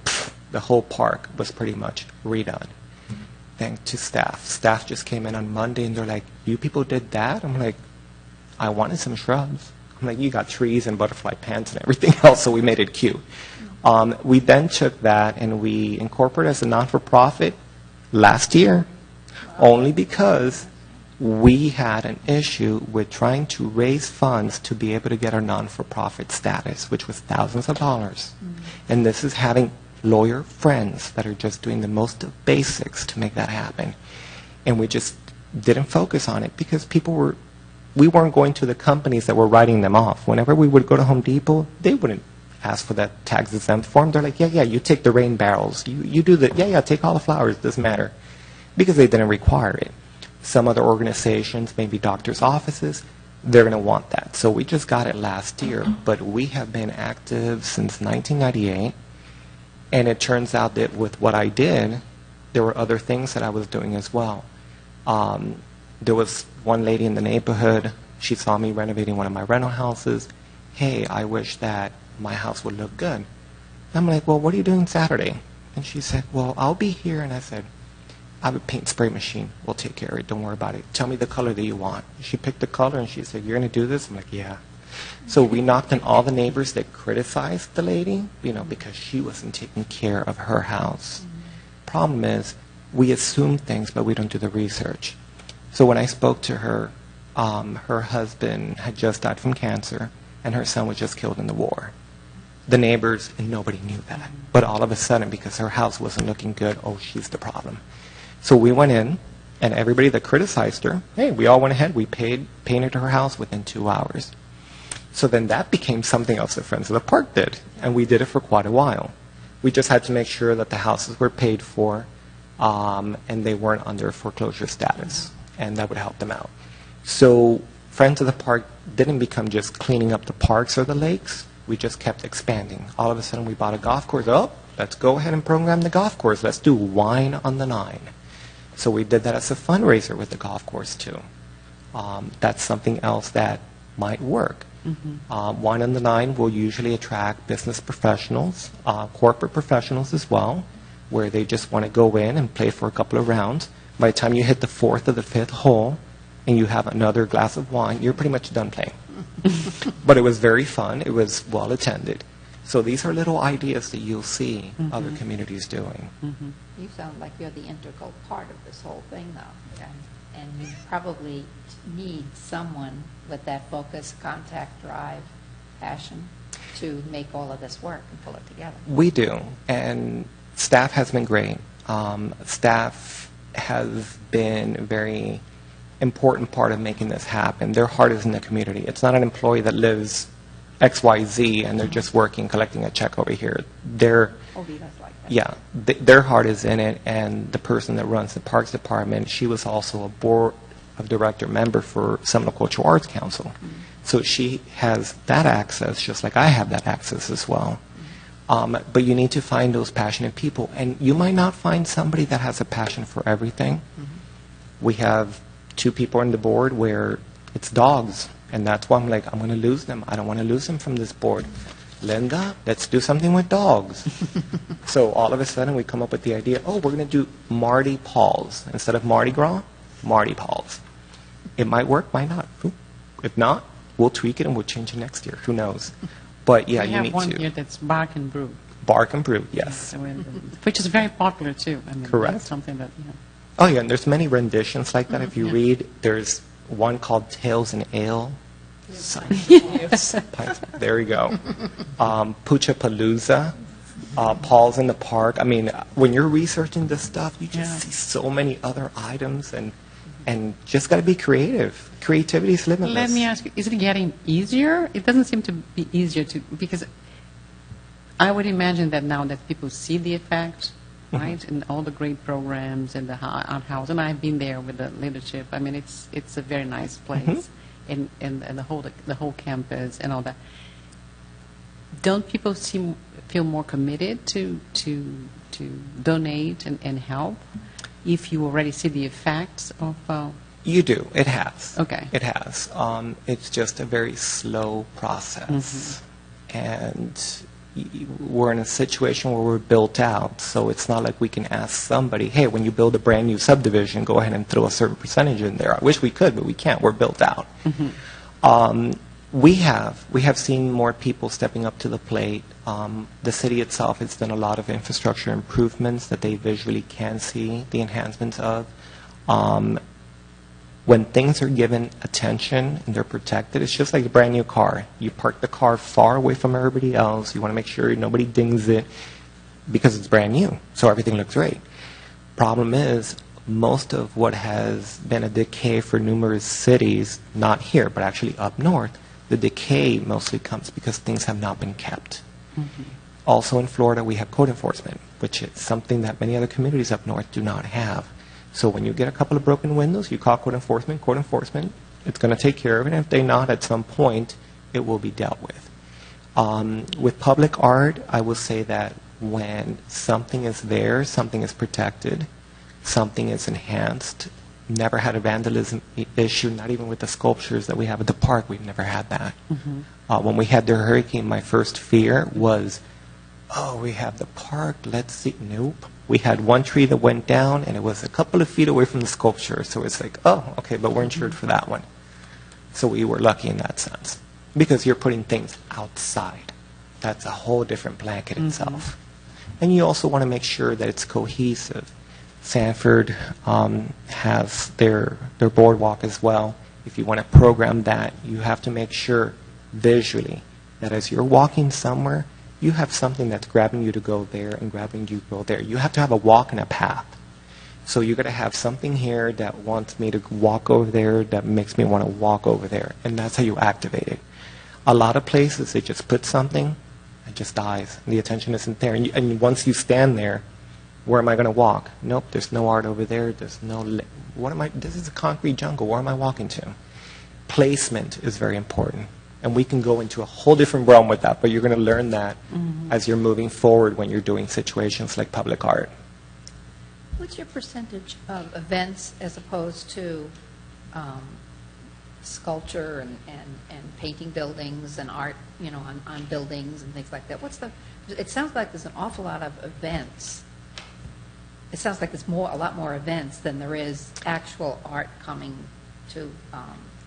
the whole park was pretty much redone. Thanks to staff. Staff just came in on Monday, and they're like, you people did that? I'm like, I wanted some shrubs. I'm like, you got trees and butterfly pants and everything else, so we made it cute. We then took that and we incorporated as a non-for-profit last year, only because we had an issue with trying to raise funds to be able to get our non-for-profit status, which was thousands of dollars. And this is having lawyer friends that are just doing the most basics to make that happen. And we just didn't focus on it because we weren't going to the companies that were writing them off. Whenever we would go to Home Depot, they wouldn't ask for that tax exempt form. They're like, yeah, you take the rain barrels. You do take all the flowers. It doesn't matter. Because they didn't require it. Some other organizations, maybe doctors' offices, they're going to want that. So we just got it last year. But we have been active since 1998. And it turns out that with what I did, there were other things that I was doing as well. There was one lady in the neighborhood. She saw me renovating one of my rental houses. Hey, I wish that my house would look good. And I'm like, well, what are you doing Saturday? And she said, well, I'll be here. And I said, I have a paint spray machine. We'll take care of it. Don't worry about it. Tell me the color that you want. She picked the color, and she said, you're going to do this? I'm like, yeah. So we knocked on all the neighbors that criticized the lady, because she wasn't taking care of her house. Problem is, we assume things, but we don't do the research. So when I spoke to her, her husband had just died from cancer, and her son was just killed in the war. The neighbors, and nobody knew that. But all of a sudden, because her house wasn't looking good, oh, she's the problem. So we went in, and everybody that criticized her, hey, we all went ahead, we painted her house within 2 hours. So then that became something else that Friends of the Park did, and we did it for quite a while. We just had to make sure that the houses were paid for, and they weren't under foreclosure status, and that would help them out. So Friends of the Park didn't become just cleaning up the parks or the lakes. We just kept expanding. All of a sudden, we bought a golf course. Oh, let's go ahead and program the golf course. Let's do Wine on the Nine. So we did that as a fundraiser with the golf course, too. That's something else that might work. Wine on the Nine will usually attract business professionals, corporate professionals as well, where they just want to go in and play for a couple of rounds. By the time you hit the fourth or the fifth hole and you have another glass of wine, you're pretty much done playing. But it was very fun. It was well attended. So these are little ideas that you'll see other communities doing. You sound like you're the integral part of this whole thing, though. And you probably need someone with that focus, contact, drive, passion to make all of this work and pull it together. We do, and staff has been great. Staff has been a very important part of making this happen. Their heart is in the community. It's not an employee that lives XYZ and they're just working, collecting a check over here. They're Ovida's like that. Yeah, their heart is in it, and the person that runs the Parks Department, she was also a board of director member for Seminole Cultural Arts Council. So she has that access, just like I have that access as well. But you need to find those passionate people, and you might not find somebody that has a passion for everything. We have 2 people on the board where it's dogs, and that's why I'm like, I'm going to lose them. I don't want to lose them from this board. Linda, let's do something with dogs. So all of a sudden we come up with the idea, oh, we're going to do Mardi Paws. Instead of Mardi Gras, Mardi Paws. It might work, might not. If not, we'll tweak it and we'll change it next year. Who knows? But yeah, We you have need one to. here that's Bark and Brew, Bark and Brew, yes. which is very popular too. I mean, Correct. That's something that, Oh yeah, and there's many renditions like that. If you read, there's one called Tales and Ale. There you go. Puchapalooza, Paul's in the Park. I mean, when you're researching this stuff, you just see so many other items, and just got to be creative. Creativity is limitless. Let me ask you, is it getting easier? It doesn't seem to be easier because I would imagine that now that people see the effect, right, and all the great programs and the art house, and I've been there with the leadership. I mean, it's a very nice place, and the whole campus and all that. Don't people feel more committed to donate and help if you already see the effects of? You do. It has. Okay. It has. It's just a very slow process, and we're in a situation where we're built out, so it's not like we can ask somebody, hey, when you build a brand new subdivision, go ahead and throw a certain percentage in there. I wish we could, but we can't. We're built out. We have seen more people stepping up to the plate. The city itself has done a lot of infrastructure improvements that they visually can see the enhancements of. When things are given attention and they're protected, it's just like a brand new car. You park the car far away from everybody else. You want to make sure nobody dings it because it's brand new, so everything looks great. Problem is, most of what has been a decay for numerous cities, not here, but actually up north, the decay mostly comes because things have not been kept. Also in Florida, we have code enforcement, which is something that many other communities up north do not have. So when you get a couple of broken windows, you call code enforcement, it's going to take care of it, and if they not, at some point, it will be dealt with. With public art, I will say that when something is there, something is protected, something is enhanced. Never had a vandalism issue, not even with the sculptures that we have at the park. We've never had that. When we had the hurricane, my first fear was, oh, we have the park, let's see. Nope. We had one tree that went down, and it was a couple of feet away from the sculpture. So it's like, oh, okay, but we're insured for that one. So we were lucky in that sense. Because you're putting things outside. That's a whole different blanket itself. And you also want to make sure that it's cohesive. Sanford has their boardwalk as well. If you want to program that, you have to make sure visually that as you're walking somewhere, you have something that's grabbing you to go there and grabbing you to go there. You have to have a walk and a path. So you're going to have something here that wants me to walk over there, that makes me want to walk over there, and that's how you activate it. A lot of places, they just put something, it just dies. The attention isn't there. And once you stand there, where am I going to walk? Nope, there's no art over there. There's no, this is a concrete jungle. Where am I walking to? Placement is very important. And we can go into a whole different realm with that, but you're going to learn that as you're moving forward when you're doing situations like public art. What's your percentage of events as opposed to sculpture and painting buildings and art, on buildings and things like that? It sounds like there's an awful lot of events. It sounds like there's a lot more events than there is actual art coming to.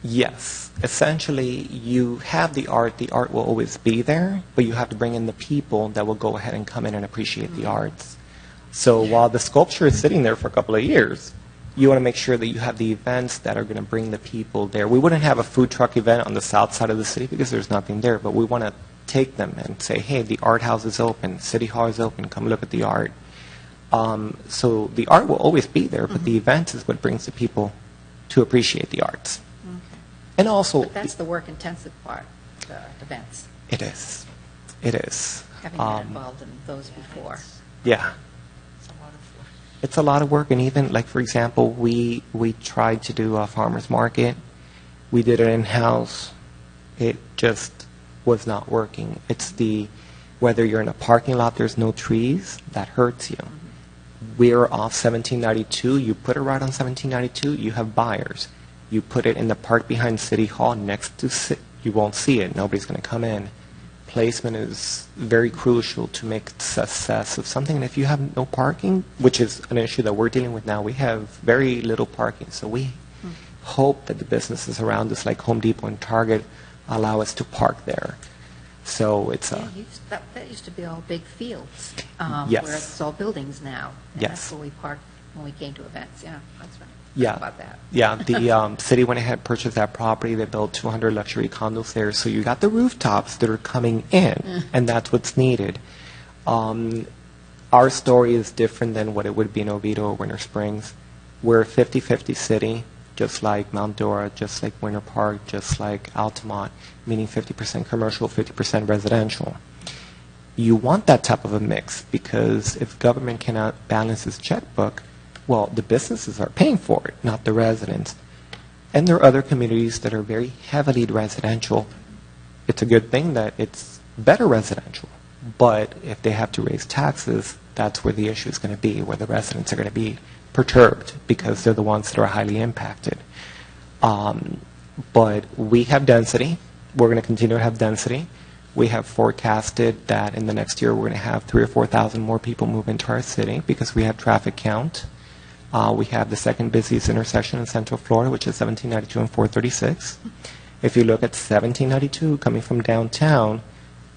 Yes. Essentially, you have the art will always be there, but you have to bring in the people that will go ahead and come in and appreciate the arts. So while the sculpture is sitting there for a couple of years, you want to make sure that you have the events that are going to bring the people there. We wouldn't have a food truck event on the south side of the city because there's nothing there, but we want to take them and say, hey, the art house is open, City Hall is open, come look at the art. So the art will always be there, but the event is what brings the people to appreciate the arts. And also, But that's the work-intensive part, the events, it is. It is. having been involved in those before. Yeah. It's a lot of work, and even, like, for example, we tried to do a farmer's market. We did it in-house. It just was not working. It's whether you're in a parking lot, there's no trees, that hurts you. We're off 1792. You put it right on 1792, you have buyers. You put it in the park behind City Hall next to, you won't see it. Nobody's going to come in. Placement is very crucial to make success of something. And if you have no parking, which is an issue that we're dealing with now, we have very little parking. So we hope that the businesses around us, like Home Depot and Target, allow us to park there. So it's Yeah, that used to be all big fields. Yes. Where it's all buildings now. And Yes. that's where we parked when we came to events. Yeah, that's right. Yeah. About that. Yeah, the city went ahead and purchased that property. They built 200 luxury condos there. So you got the rooftops that are coming in, and that's what's needed. Our story is different than what it would be in Oviedo or Winter Springs. We're a 50-50 city, just like Mount Dora, just like Winter Park, just like Altamont, meaning 50% commercial, 50% residential. You want that type of a mix because if government cannot balance its checkbook, well, the businesses are paying for it, not the residents. And there are other communities that are very heavily residential. It's a good thing that it's better residential. But if they have to raise taxes, that's where the issue is going to be, where the residents are going to be perturbed because they're the ones that are highly impacted. But we have density. We're going to continue to have density. We have forecasted that in the next year we're going to have 3,000 or 4,000 more people move into our city because we have traffic count. We have the second busiest intersection in Central Florida, which is 1792 and 436. If you look at 1792 coming from downtown,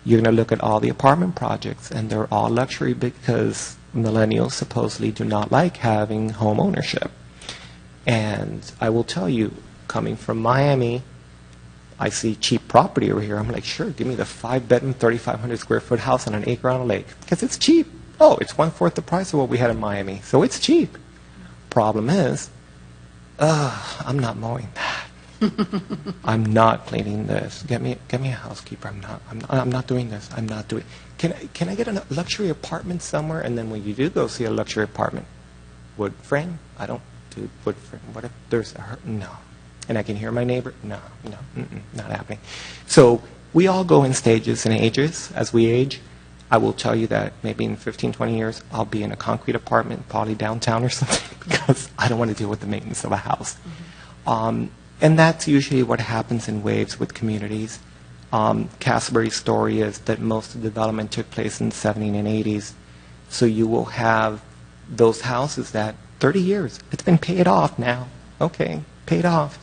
you're going to look at all the apartment projects, and they're all luxury because millennials supposedly do not like having home ownership. And I will tell you, coming from Miami, I see cheap property over here. I'm like, sure, give me the 5-bedroom, 3,500 square foot house on an acre on a lake because it's cheap. Oh, it's 1/4 the price of what we had in Miami, so it's cheap. Problem is, I'm not mowing that. I'm not cleaning this. Get me a housekeeper. I'm not doing this. I'm not doing. Can I get a luxury apartment somewhere? And then when you do go see a luxury apartment, wood frame? I don't do wood frame. What if there's no? And I can hear my neighbor. No, not happening. So we all go in stages and ages as we age. I will tell you that maybe in 15, 20 years, I'll be in a concrete apartment, probably downtown or something, because I don't want to deal with the maintenance of a house. And that's usually what happens in waves with communities. Castleberry's story is that most of the development took place in the 70s and 80s. So you will have those houses that 30 years, it's been paid off now. Okay, paid off.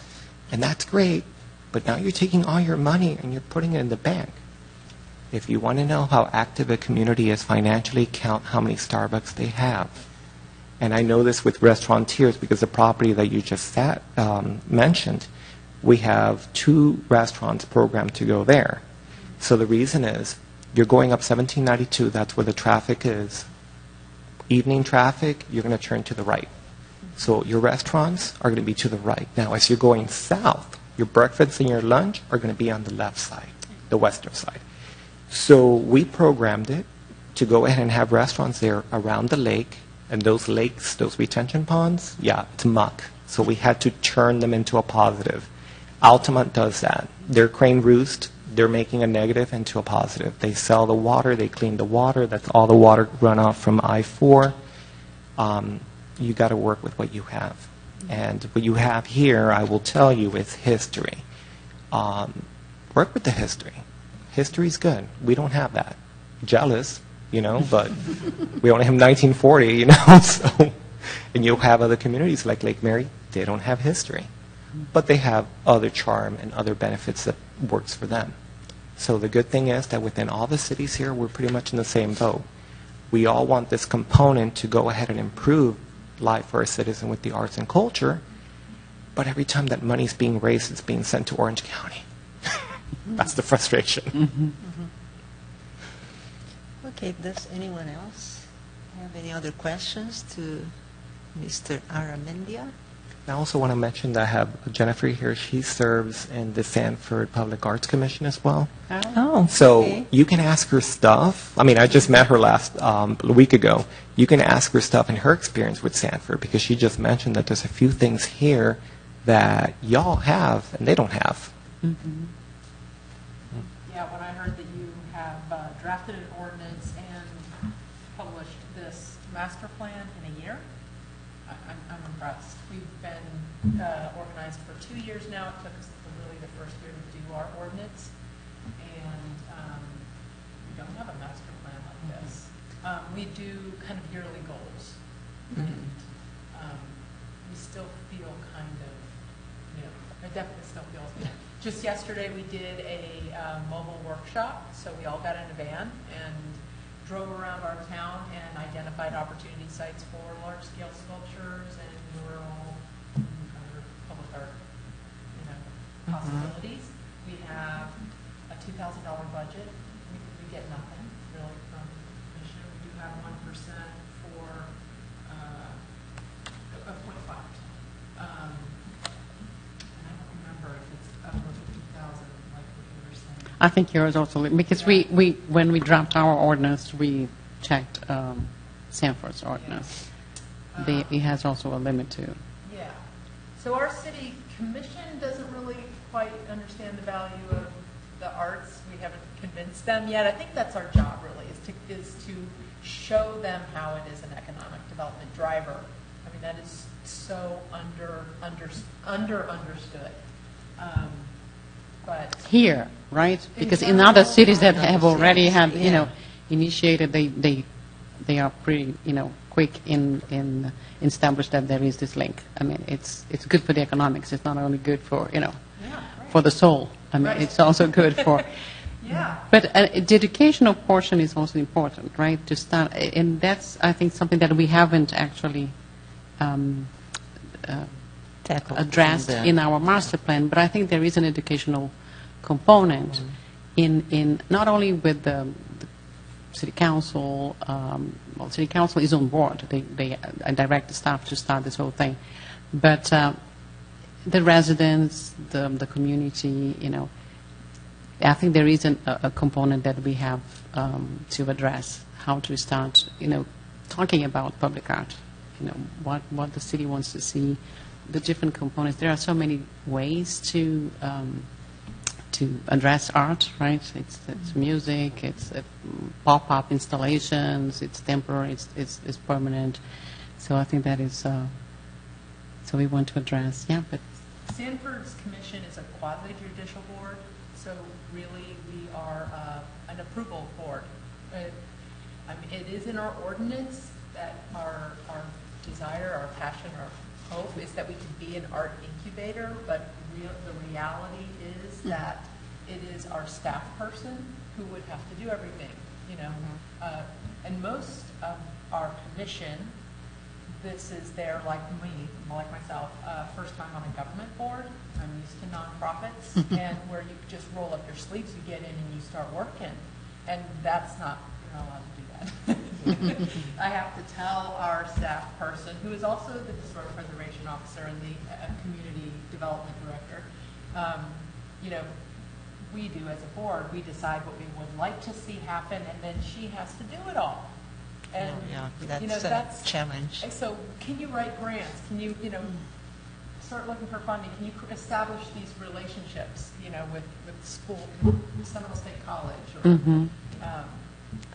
And that's great. But now you're taking all your money and you're putting it in the bank. If you want to know how active a community is financially, count how many Starbucks they have. And I know this with restaurateurs because the property that you just mentioned, we have 2 restaurants programmed to go there. So the reason is, you're going up 1792, that's where the traffic is. Evening traffic, you're going to turn to the right. So your restaurants are going to be to the right. Now, as you're going south, your breakfast and your lunch are going to be on the left side, the western side. So we programmed it to go ahead and have restaurants there around the lake, and those lakes, those retention ponds, yeah, it's muck. So we had to turn them into a positive. Altamont does that. Their Crane Roost, they're making a negative into a positive. They sell the water, they clean the water, that's all the water runoff from I-4. You got to work with what you have. And what you have here, I will tell you, is history. Work with the history. History's good. We don't have that. Jealous, but we only have 1940, so. And you'll have other communities like Lake Mary, they don't have history. But they have other charm and other benefits that works for them. So the good thing is that within all the cities here, we're pretty much in the same boat. We all want this component to go ahead and improve life for our citizen with the arts and culture, but every time that money's being raised, it's being sent to Orange County. That's the frustration. Okay, does anyone else have any other questions to Mr. Aramendia? I also want to mention that I have Jennifer here. She serves in the Sanford Public Arts Commission as well. Oh, So okay. you can ask her stuff. I mean, I just met her a week ago. You can ask her stuff and her experience with Sanford, because she just mentioned that there's a few things here that y'all have and they don't have. Yeah, when I heard that you have drafted an ordinance and published this master plan in a year, I'm impressed. We've been organized for 2 years now. It took us really the first year to do our ordinance, and we don't have a master plan like this. We do kind of yearly goals, and we still feel kind of, it definitely still feels good. Just yesterday, we did a mobile workshop, so we all got in a van and drove around our town and identified opportunity sites for large-scale sculptures and mural and other public art, possibilities. We have a $2,000 budget. We get nothing really from the commission. We do have 1% for 0.5%. And I don't remember if it's over 50,000, like what you were saying. I think yours also, because we when we dropped our ordinance, we checked Sanford's ordinance. It has also a limit too. Yeah. So our city commission doesn't really quite understand the value of the arts. We haven't convinced them yet. I think that's our job really, is to show them how it is an economic development driver. I mean, that is so understood. But Here, right? Because in other cities that have already had, initiated, they are pretty, quick in establish that there is this link. I mean, it's good for the economics. It's not only good for, for the soul. I mean, Right. it's also good for. yeah. But the educational portion is also important, right? To start, and that's, I think, something that we haven't actually Tackled addressed the- in our master plan. But I think there is an educational component in not only with the city council. Well, city council is on board. They direct the staff to start this whole thing, but the residents, the community, I think there is a component that we have to address, how to start, talking about public art, what the city wants to see, the different components. There are so many ways to address art, right? It's music, it's pop-up installations, it's temporary, it's permanent. So I think that is, so we want to address, but Sanford's commission is a quasi-judicial board, so really we are an approval board. I mean, it is in our ordinance that our desire, our passion, our hope is that we can be an art incubator, but the reality is that it is our staff person who would have to do everything, And most of our commission this is their, like me, like myself, first time on a government board. I'm used to nonprofits, and where you just roll up your sleeves, you get in and you start working. And that's not, you're not allowed to do that. I have to tell our staff person, who is also the historic preservation officer and the community development director, you know, we do as a board, we decide what we would like to see happen, and then she has to do it all. And, Yeah, you know, that's a challenge. and so can you write grants? Can you, you know, start looking for funding? Can you establish these relationships, you know, with school, Seminole State College? Or,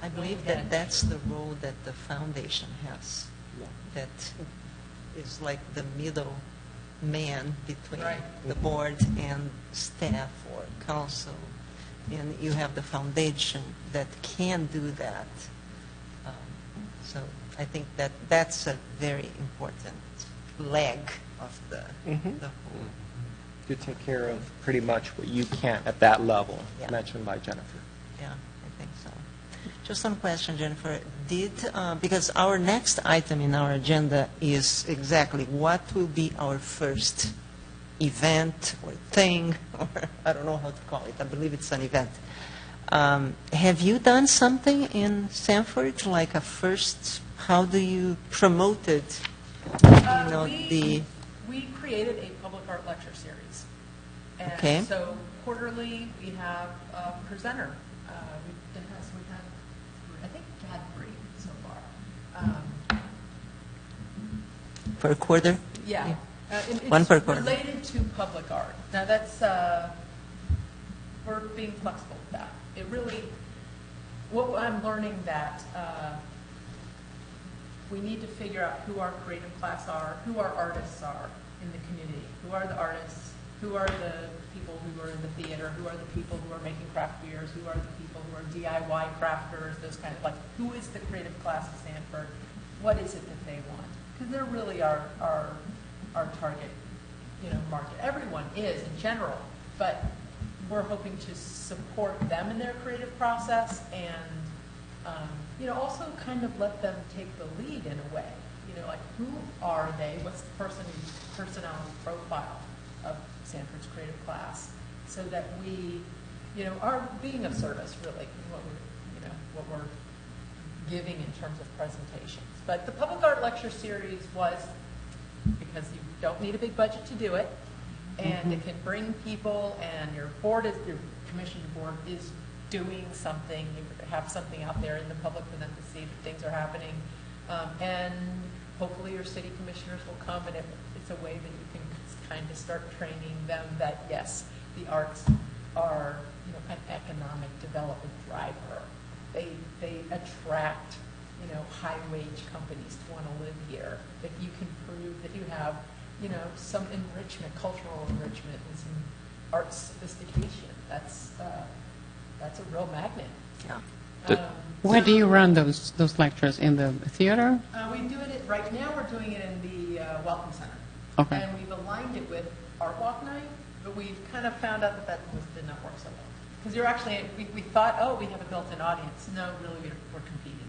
I believe that that's the role that the foundation has. That is like the middle man between Right. the board and staff or council. And you have the foundation that can do that. So I think that that's a very important leg of the whole. To take care of pretty much what you can't at that level, Yeah. mentioned by Jennifer. Yeah, I think so. Just one question, Jennifer. Because our next item in our agenda is exactly what will be our first event or thing, or I don't know how to call it. I believe it's an event. Have you done something in Sanford, like a first, how do you promote it? You know, We created a public art lecture series. And Okay. so quarterly, we have a presenter. We've had, I think we've had 3 so far. Per quarter? Yeah. One per quarter. It's related to public art. Now, that's, we're being flexible with that. It really, what I'm learning that we need to figure out who our creative class are, who our artists are in the community, who are the artists, who are the people who are in the theater, who are the people who are making craft beers, who are the people who are DIY crafters, those kind of, like, who is the creative class of Sanford? What is it that they want? Because they're really our target, you know, market. Everyone is in general, but we're hoping to support them in their creative process and, you know, also kind of let them take the lead in a way. You know, like, who are they? What's the personality profile of Sanford's creative class? So that we, you know, are being of service, really, what we're giving in terms of presentations. But the public art lecture series was, because you don't need a big budget to do it, and it can bring people, and your commission board is doing something, you have something out there in the public for them to see that things are happening, and hopefully your city commissioners will come, and it's a way that you can kind of start training them that, yes, the arts are, you know, an economic development driver. They attract, you know, high-wage companies to want to live here. If you can prove that you have, you know, some enrichment, cultural enrichment, and some art sophistication, that's a real magnet. Yeah. Where do you run those lectures? In the theater? We do it, right now we're doing it in the Welcome Center. Okay. And we've aligned it with Art Walk Night, but we've kind of found out that did not work so well. Because you're actually, we thought, oh, we have a built-in audience. No, really, we're competing.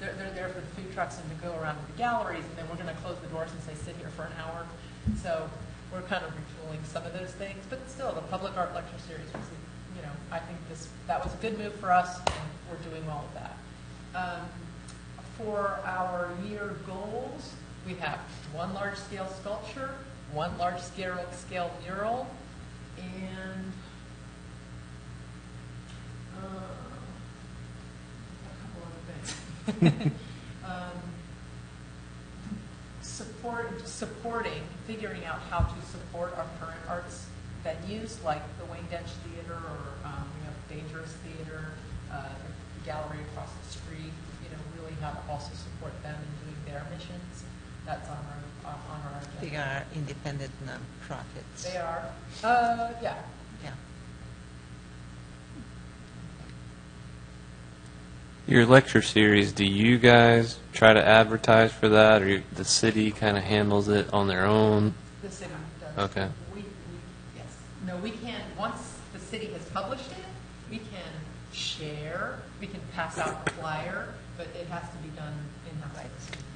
They're there for the food trucks and to go around to the galleries, and then we're going to close the doors and say, sit here for an hour. So we're kind of retooling some of those things. But still, the public art lecture series was, you know, I think that was a good move for us, and we're doing well with that. For our year goals, we have 1 large-scale sculpture, 1 large-scale mural, and a couple other things. Figuring out how to support our current arts venues like the Wayne Dench Theater, or we have Dangerous Theater, the gallery across the street. You know, really how to also support them in doing their missions. That's on our agenda. They are independent nonprofits. They are. Yeah. Yeah. Your lecture series, do you guys try to advertise for that, or the city kind of handles it on their own? The city does. Okay. Yes. No, we can, once the city has published it, we can share, we can pass out a flyer, but it has to be done in-house.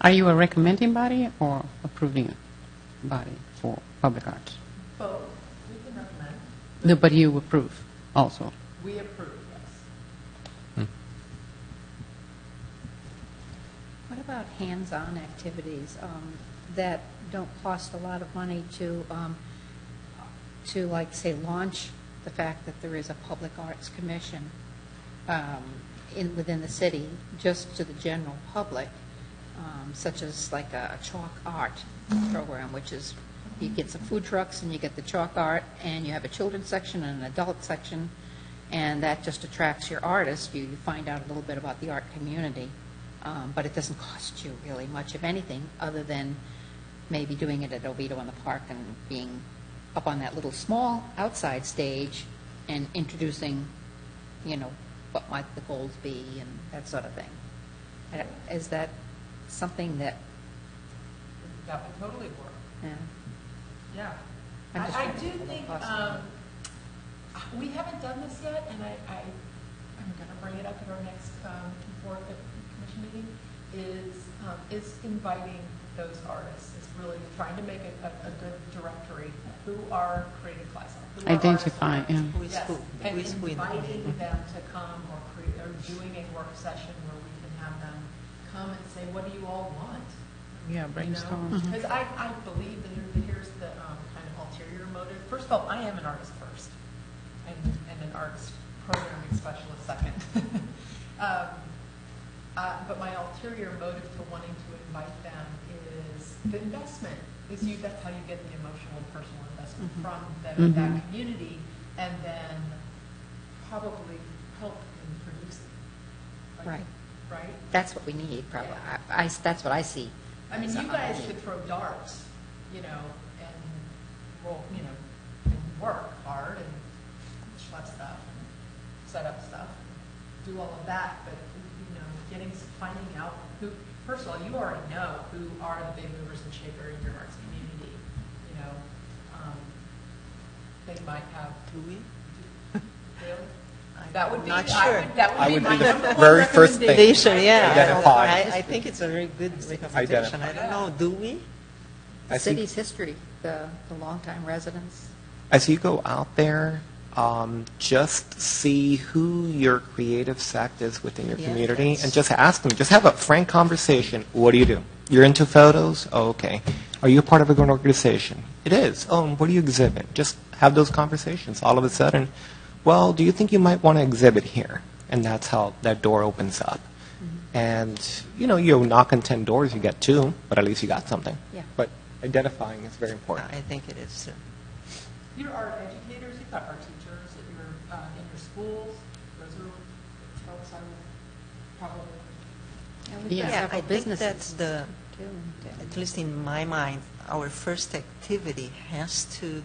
Are you a recommending body or approving body for public arts? Both, we can recommend. No, but you approve also. We approve, yes. What about hands-on activities that don't cost a lot of money to like, say, launch the fact that there is a public arts commission within the city, just to the general public, such as like a chalk art program, which is, you get some food trucks and you get the chalk art, and you have a children's section and an adult section, and that just attracts your artists. You find out a little bit about the art community, but it doesn't cost you really much of anything other than maybe doing it at Oviedo in the Park and being up on that little small outside stage and introducing, what might the goals be and that sort of thing. Is that something that, That would totally work. yeah, Yeah. I'm just I trying to do think of think, the cost. we haven't done this yet, and I'm going to bring it up at our next board commission meeting, is inviting those artists, is really trying to make a good directory. Who are creative class artists? Who are Identify, artists? yeah. Who is Yes, who? and Who is who in the inviting community? them to come or doing a work session where we can have them come and say, what do you all want? Yeah, brainstorm. Because I believe that here's the kind of ulterior motive. First of all, I am an artist first, and an arts programming specialist second. But my ulterior motive for wanting to invite them is the investment. That's how you get the emotional and personal investment from that community, and then probably help in producing. Right. Right? That's what we need, probably. Yeah. That's what I see. I mean, you guys could throw darts, and roll, and work hard and schlep stuff and set up stuff, and do all of that. But finding out who. First of all, you already know who are the big movers and shakers in your arts community. They might have. Do we? Really? I'm That would be. not sure. That would I be would my be the number one very first thing. recommendation. Recommendation, yeah. Identify. I think it's a very good recommendation. I don't know, do we? The I see. city's history, the longtime residents. As you go out there, just see who your creative sect is within your Yes, community, that's- and just ask them. Just have a frank conversation. What do you do? You're into photos? Oh, okay. Are you a part of an organization? It is. Oh, and what do you exhibit? Just have those conversations. All of a sudden, well, do you think you might want to exhibit here? And that's how that door opens up. And, you knock on 10 doors, you get 2, but at least you got something. Yeah. But identifying is very important. I think it is too. You're art educators, you've got art teachers in your schools. Those are folks I would probably. And we've got Yeah. several I think businesses, that's the, too. at least in my mind, our first activity has to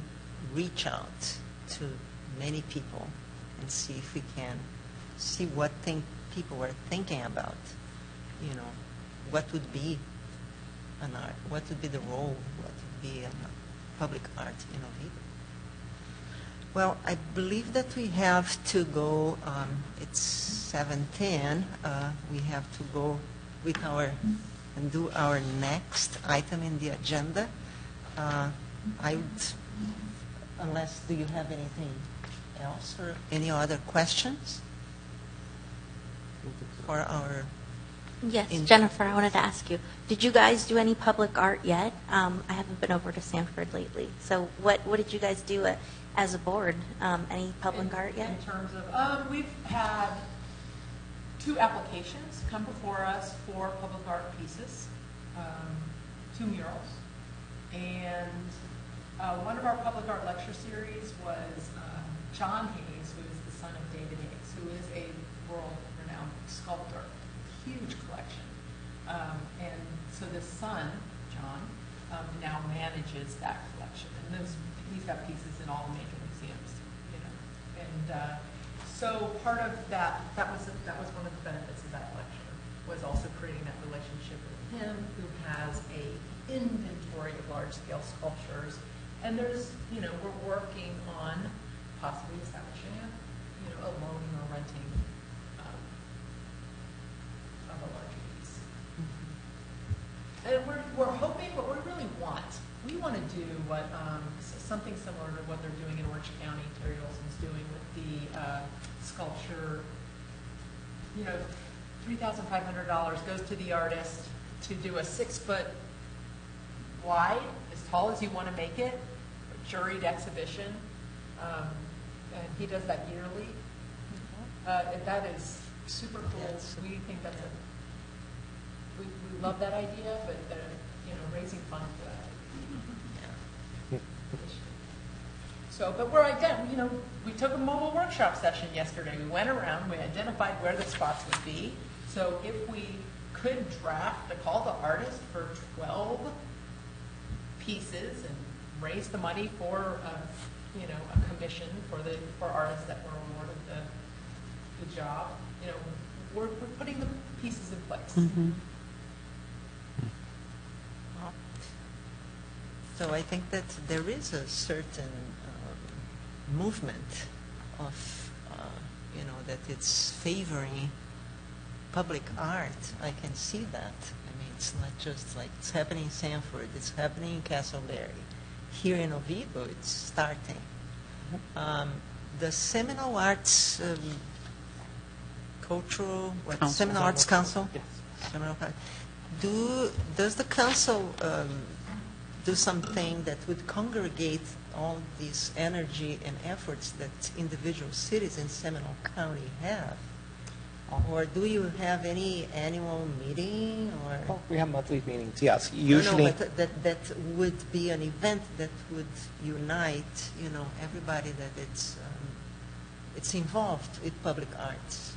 reach out to many people and see if we can see what people are thinking about. What would be an art? What would be the role? What would be a public art innovator? Well, I believe that we have to go. It's 7:10. We have to go with and do our next item in the agenda. I would, unless, do you have anything else or any other questions for our? Yes, In- Jennifer, I wanted to ask you, did you guys do any public art yet? I haven't been over to Sanford lately. So what did you guys do as a board? Any public art yet? In terms of, we've had 2 applications come before us for public art pieces, 2 murals. And one of our public art lecture series was John Hayes, who is the son of David Hayes, who is a world-renowned sculptor, huge collection. And so the son, John, now manages that collection. And he's got pieces in all the major museums, And so part of that was one of the benefits of that lecture, was also creating that relationship with him, who has a inventory of large-scale sculptures. And there's, we're working on possibly establishing a loaning or renting of a large we're hoping, what we really want, we want to do what, something similar to what they're doing in Orange County, Terry Olson's doing with the sculpture. You know, $3,500 goes to the artist to do a 6-foot wide, as tall as you want to make it, juried exhibition. And he does that yearly. And that is super cool. We think that's we love that idea, but raising funds for that. So, but we're we took a mobile workshop session yesterday. We went around, we identified where the spots would be. So if we could draft a call to artists for 12 pieces and raise the money for a commission for artists that were awarded the job, we're putting the pieces in place. Mm-hmm. So I think that there is a certain movement of, that it's favoring public art. I can see that. I mean, it's not just like it's happening in Sanford, it's happening in Castleberry. Here in Oviedo, it's starting. The Seminole Arts Cultural, Seminole Arts Council? Yes. Seminole Arts. Does the council do something that would congregate all this energy and efforts that individual cities in Seminole County have? Or do you have any annual meeting or? Oh, we have monthly meetings, yes. Usually, No, but that would be an event that would unite, everybody that it's involved with public arts.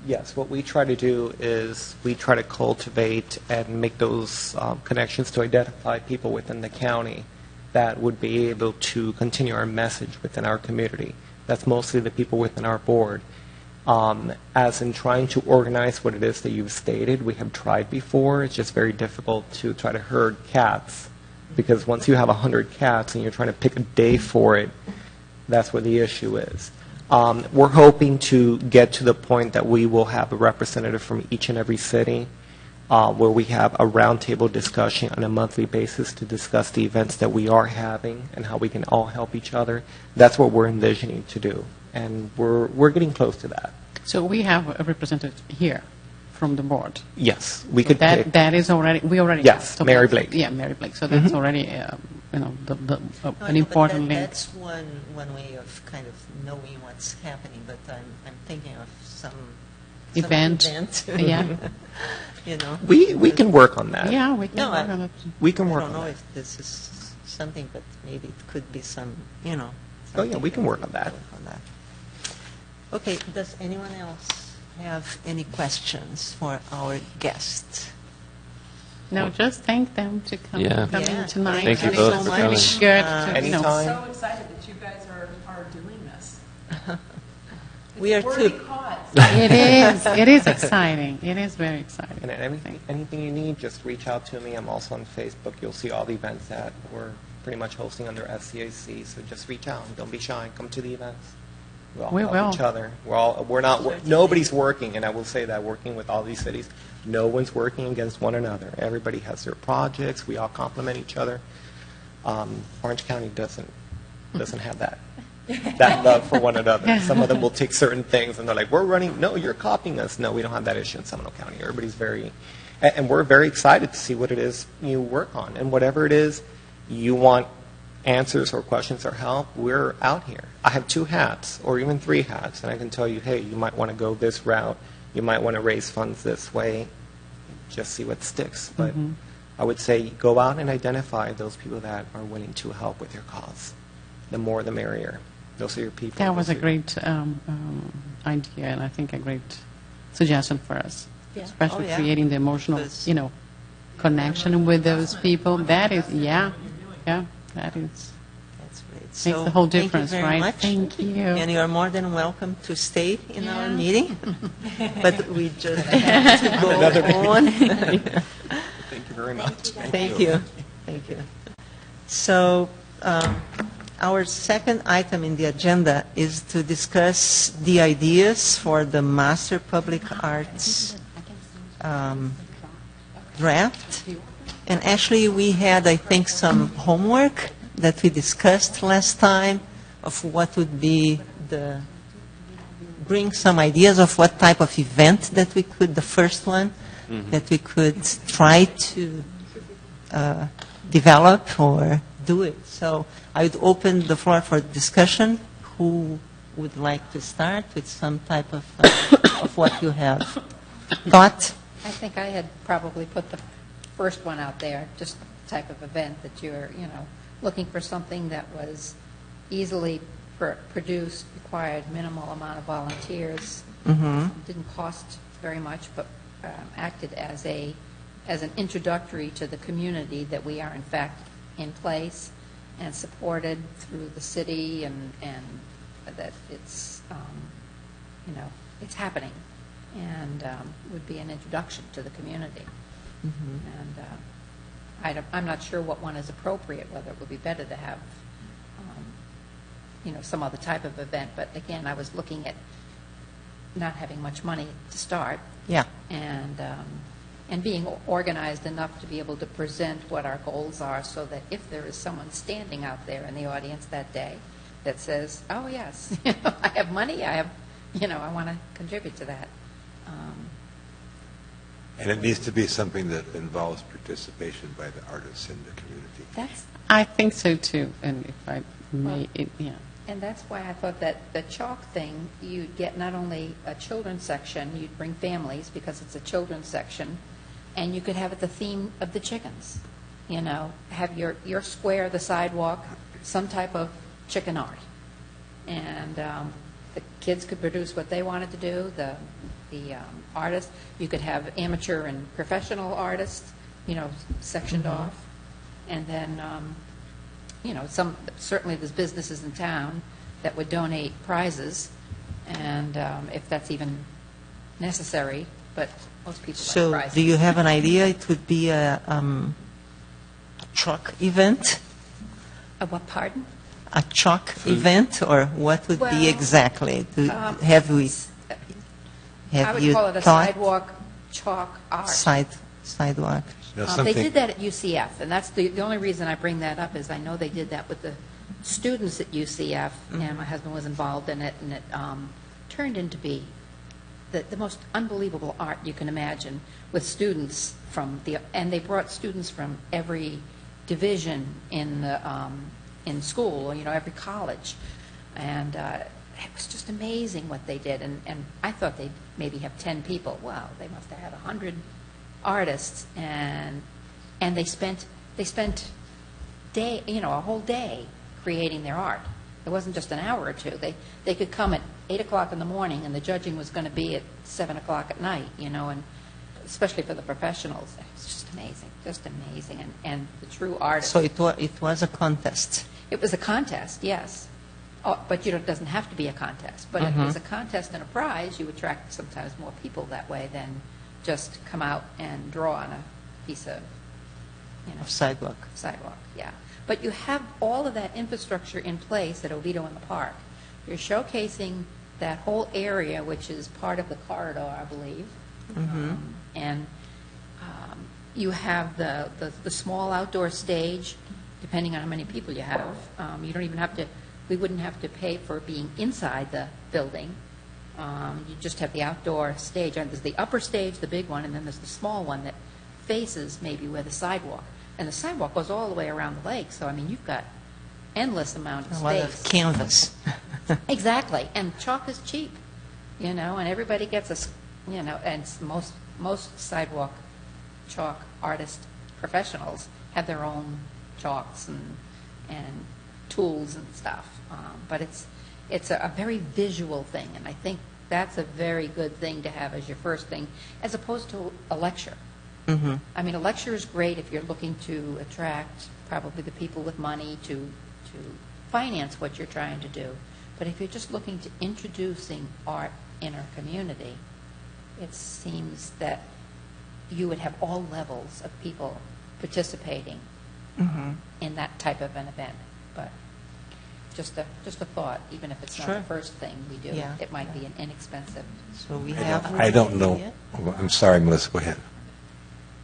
yes, what we try to do is we try to cultivate and make those connections to identify people within the county that would be able to continue our message within our community. That's mostly the people within our board. As in trying to organize what it is that you've stated, we have tried before. It's just very difficult to try to herd cats, because once you have 100 cats and you're trying to pick a day for it, that's where the issue is. We're hoping to get to the point that we will have a representative from each and every city, where we have a roundtable discussion on a monthly basis to discuss the events that we are having and how we can all help each other. That's what we're envisioning to do, and we're getting close to that. So we have a representative here from the board. Yes, we could that pick. that is already we already Yes, have. So Mary that's- Blake. Yeah, Mary Blake. So that's already No, an no, important but link. that's one way of kind of knowing what's happening, but I'm thinking of some Event. Yeah. We can work on that. Yeah, we can No, work on it. We can work I on don't know that. if this is something, but maybe it could be some, Oh, yeah, something we can work on that. Okay, does anyone else have any questions for our guest? No, just thank them to come Yeah. come Yeah, in tonight. Thank you It's both so for much coming. good to, Anytime. So excited that you guys are doing this. We are It's a worthy too. cause. It is exciting. It is very exciting. And anything you need, just reach out to me. I'm also on Facebook. You'll see all the events that we're pretty much hosting under SCAC. So just reach out. Don't be shy. Come to the events. We all We help will. each other. Nobody's working, and I will say that working with all these cities, no one's working against one another. Everybody has their projects. We all complement each other. Orange County doesn't have that love for one another. Some of them will take certain things and they're like, we're running, no, you're copying us. No, we don't have that issue in Seminole County. Everybody's and we're very excited to see what it is you work on. And whatever it is you want answers or questions or help, we're out here. I have 2 hats or even 3 hats, and I can tell you, hey, you might want to go this route. You might want to raise funds this way. Just see what sticks. But I would say go out and identify those people that are willing to help with your cause. The more, the merrier. Those are your people. That was a Those are- great idea, and I think a great suggestion for us, Yeah. especially Oh, yeah. creating the emotional, Because- connection with those people. That is, that is. That's great. Makes So, the whole difference, thank you very right? much. Thank you. And you are more than welcome to stay in our Yeah. meeting, but we just have to go on. Thank you very much. Thank you. Thank you. So, our second item in the agenda is to discuss the ideas for the Master Public Arts draft. And actually, we had, I think, some homework that we discussed last time of what would be bring some ideas of what type of event that we could, the first one, that we could try to develop or do it. So I would open the floor for discussion. Who would like to start with some type of what you have thought? I think I had probably put the first one out there, just the type of event that you're, looking for something that was easily produced, required minimal amount of volunteers, didn't cost very much, but acted as an introductory to the community that we are in fact in place and supported through the city, and that it's it's happening, and would be an introduction to the community. And I'm not sure what one is appropriate, whether it would be better to have some other type of event. But again, I was looking at not having much money to start, Yeah. and being organized enough to be able to present what our goals are, so that if there is someone standing out there in the audience that day that says, "Oh yes, I have money, I want to contribute to that." And it needs to be something that involves participation by the artists in the community. I think so too, and if I may, And that's why I thought that the chalk thing, you'd get not only a children's section, you'd bring families because it's a children's section, and you could have it the theme of the chickens. Have your square, the sidewalk, some type of chicken art. And the kids could produce what they wanted to do, the artists. You could have amateur and professional artists, sectioned off. And then certainly there's businesses in town that would donate prizes, and if that's even necessary, but most people like So prizes. do you have an idea? It would be a truck event? What, pardon? A chalk event, or what would Well, be exactly? Have I would you call it a thought? sidewalk chalk art. Sidewalk. They did that at UCF, and that's the only reason I bring that up is I know they did that with the students at UCF, and my husband was involved in it, and it turned into be the most unbelievable art you can imagine, with students and they brought students from every division in school, every college, and it was just amazing what they did, and I thought they'd maybe have 10 people. Wow, they must have had 100 artists, and they spent a whole day creating their art. It wasn't just an hour or two. They could come at 8 o'clock in the morning, and the judging was going to be at 7 o'clock at night, and especially for the professionals. It was just amazing, and the true artists. So it was a contest. It was a contest, yes. But it doesn't have to be a contest. But if it was a contest and a prize, you attract sometimes more people that way than just come out and draw on a piece of, Sidewalk. yeah. But you have all of that infrastructure in place at Oviedo in the Park. You're showcasing that whole area, which is part of the corridor, I believe. And you have the small outdoor stage, depending on how many people you have. You don't even have to, we wouldn't have to pay for being inside the building. You just have the outdoor stage. And there's the upper stage, the big one, and then there's the small one that faces maybe where the sidewalk. And the sidewalk goes all the way around the lake. So, you've got endless amount of A space. lot of canvas. Exactly. And chalk is cheap, and everybody gets and most sidewalk chalk artist professionals have their own chalks and tools and stuff. But it's a very visual thing, and I think that's a very good thing to have as your first thing, as opposed to a lecture. A lecture is great if you're looking to attract probably the people with money to finance what you're trying to do. But if you're just looking to introducing art in our community, it seems that you would have all levels of people participating in that type of an event. But just a thought, even if it's not Sure. the first thing we do, Yeah. it might be an inexpensive. So we have. I don't know. I'm sorry, Melissa, go ahead.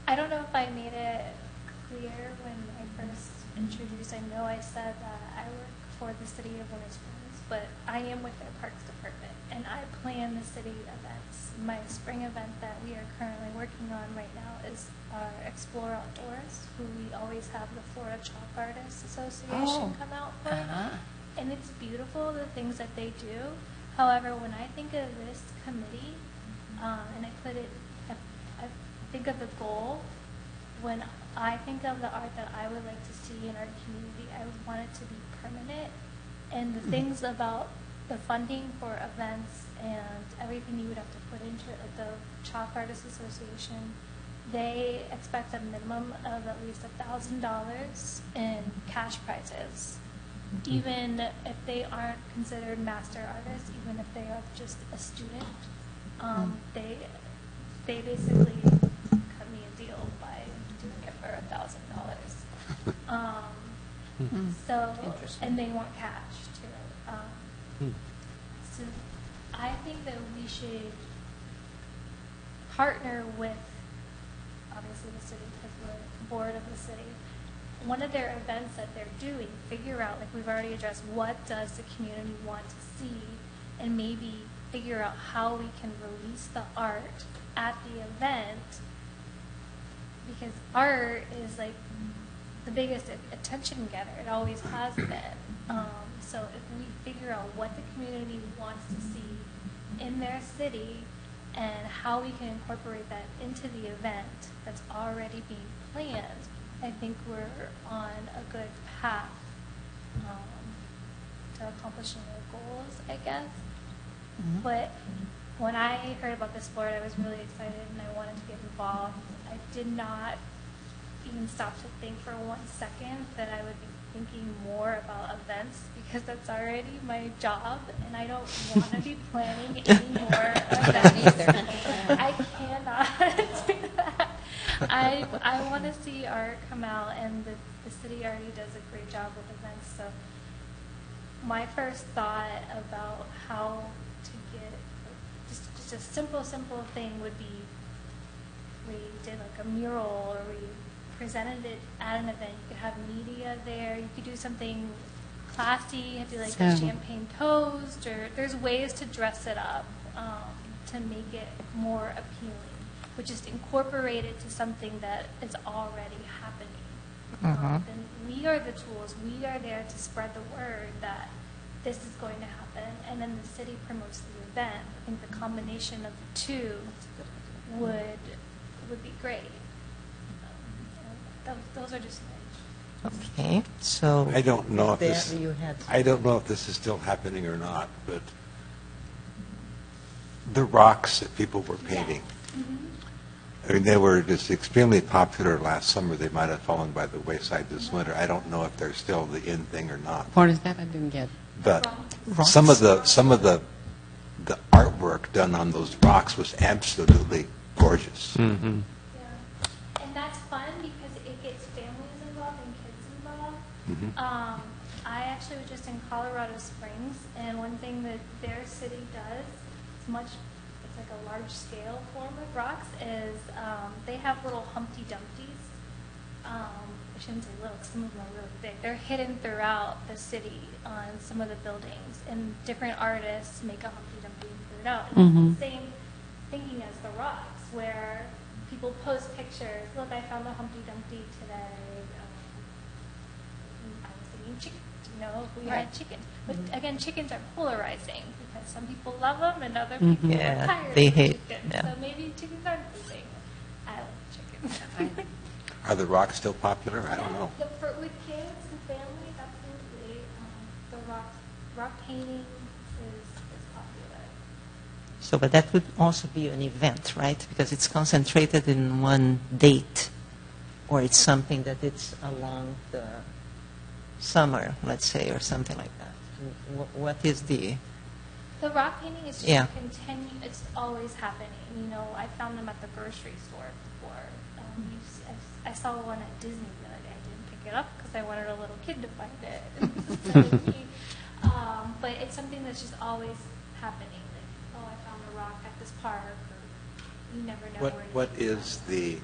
I don't know if I made it know I said that I work for the city of Winter Springs, but I am with their Parks Department, and I plan the city events. My spring event that we are currently working on right now is our Explore Outdoors, who we always have the Florida Chalk Artists Association come out for. And it's beautiful, the things that they do. However, when I think of this committee, and I think of the goal, when I think of the art that I would like to see in our community, I would want it to be permanent. And the things about the funding for events and everything you would have to put into it, like the Chalk Artists Association, they expect a minimum of at least $1,000 in cash prizes. Even if they aren't considered master artists, even if they are just a student, they basically cut me a deal by doing it for $1,000. So, and they want cash too. So, I think that we should partner with, obviously, the city because we're the board of the city. One of their events that they're doing, figure out, like we've already addressed, what does the community want to see, and maybe figure out how we can release the art at the event, because art is like the biggest attention getter. It always has been. So if we figure out what the community wants to see in their city and how we can incorporate that into the event that's already being planned, I think we're on a good path to accomplishing our goals, I guess. But when I heard about this board, I was really excited and I wanted to get involved. I did not even stop to think for 1 second that I would be thinking more about events, because that's already my job and I don't want to be planning any more events. I cannot do that. I want to see art come out, and the city already does a great job with events. So my first thought about how to get just a simple thing would be, we did like a mural, or we presented it at an event. You could have media there. You could do something classy. You have to like a champagne toast, or there's ways to dress it up to make it more appealing, but just incorporate it to something that is already happening. Then we are the tools. We are there to spread the word that this is going to happen, and then the city promotes the event. I think the combination of the two would be great. Those are just Okay, so. I don't know if there this, you had- I don't know if this is still happening or not, but the rocks that people were painting, I mean, they were just extremely popular last summer. They might have fallen by the wayside this winter. I don't know if they're still the in thing or not. What is that? I didn't get. But Rocks? some of the artwork done on those rocks was absolutely gorgeous. Yeah. And that's fun because it gets families involved and kids involved. I actually was just in Colorado Springs, and one thing that their city does, it's like a large scale form of rocks, is they have little Humpty Dumpties. I shouldn't say little, because some of them are really big. They're hidden throughout the city on some of the buildings, and different artists make a Humpty Dumpty and put it out. And it's the same thinking as the rocks, where people post pictures. Look, I found a Humpty Dumpty today. I was thinking chicken. We had chicken. But again, chickens are polarizing, because some people love them and other people Yeah, are tired they of hate, chicken. yeah. So maybe chickens aren't the same. I love chickens. Are the rocks still popular? I don't know. With kids and families, absolutely. The rock painting is popular. So, but that would also be an event, right? Because it's concentrated in one date, or it's something that it's along the summer, let's say, or something like that. What is the... The rock painting is just Yeah. it's always happening. I found them at the grocery store before. I saw one at Disney the other day. I didn't pick it up because I wanted a little kid to find it. But it's something that's just always happening. Like, oh, I found a rock at this park, or you never know where to What pick it is up. the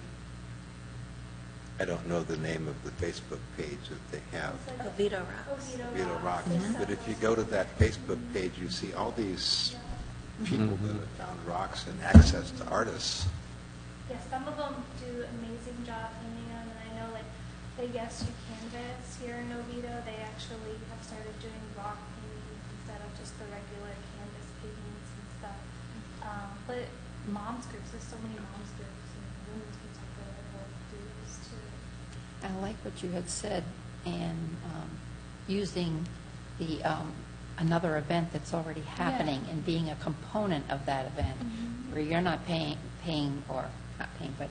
I don't know the name of the Facebook page that they have, Oviedo Rocks. Vito Rock. But if you go to that Facebook page, you see all these people that have found rocks and access to artists. Yeah, some of them do amazing job painting them, and I know like the Yes You Canvas here in Oviedo, they actually have started doing rock paintings instead of just the regular canvas paintings and stuff. But moms groups, there's so many moms groups and women's groups out there that will do this too. I like what you had said, and using the another event that's already happening and being a component of that event, where you're not paying or not paying, but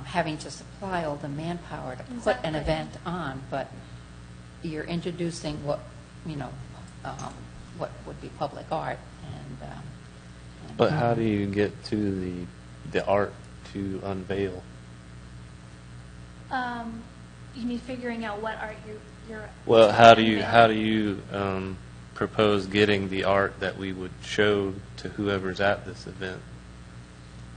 having to supply all the manpower to put an Exactly. event on, but you're introducing what what would be public art, and But how do you get to the art to unveil? You mean figuring out what art you're. Well, how do you propose getting the art that we would show to whoever's at this event?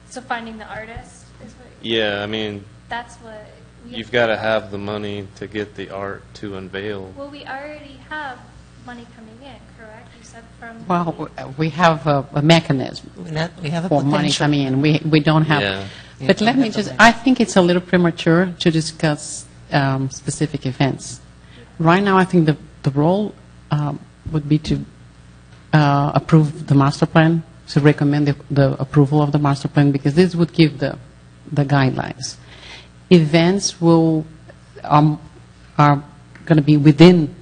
So finding the artist is what. Yeah, I mean, That's what. you've got to have the money to get the art to unveil. Well, we already have money coming in, correct? You said from. Well, we have a mechanism We have a for money potential. coming in. We don't have. Yeah. But let me just, I think it's a little premature to discuss specific events. Right now, I think the role would be to approve the master plan, to recommend the approval of the master plan, because this would give the guidelines. Events are going to be within,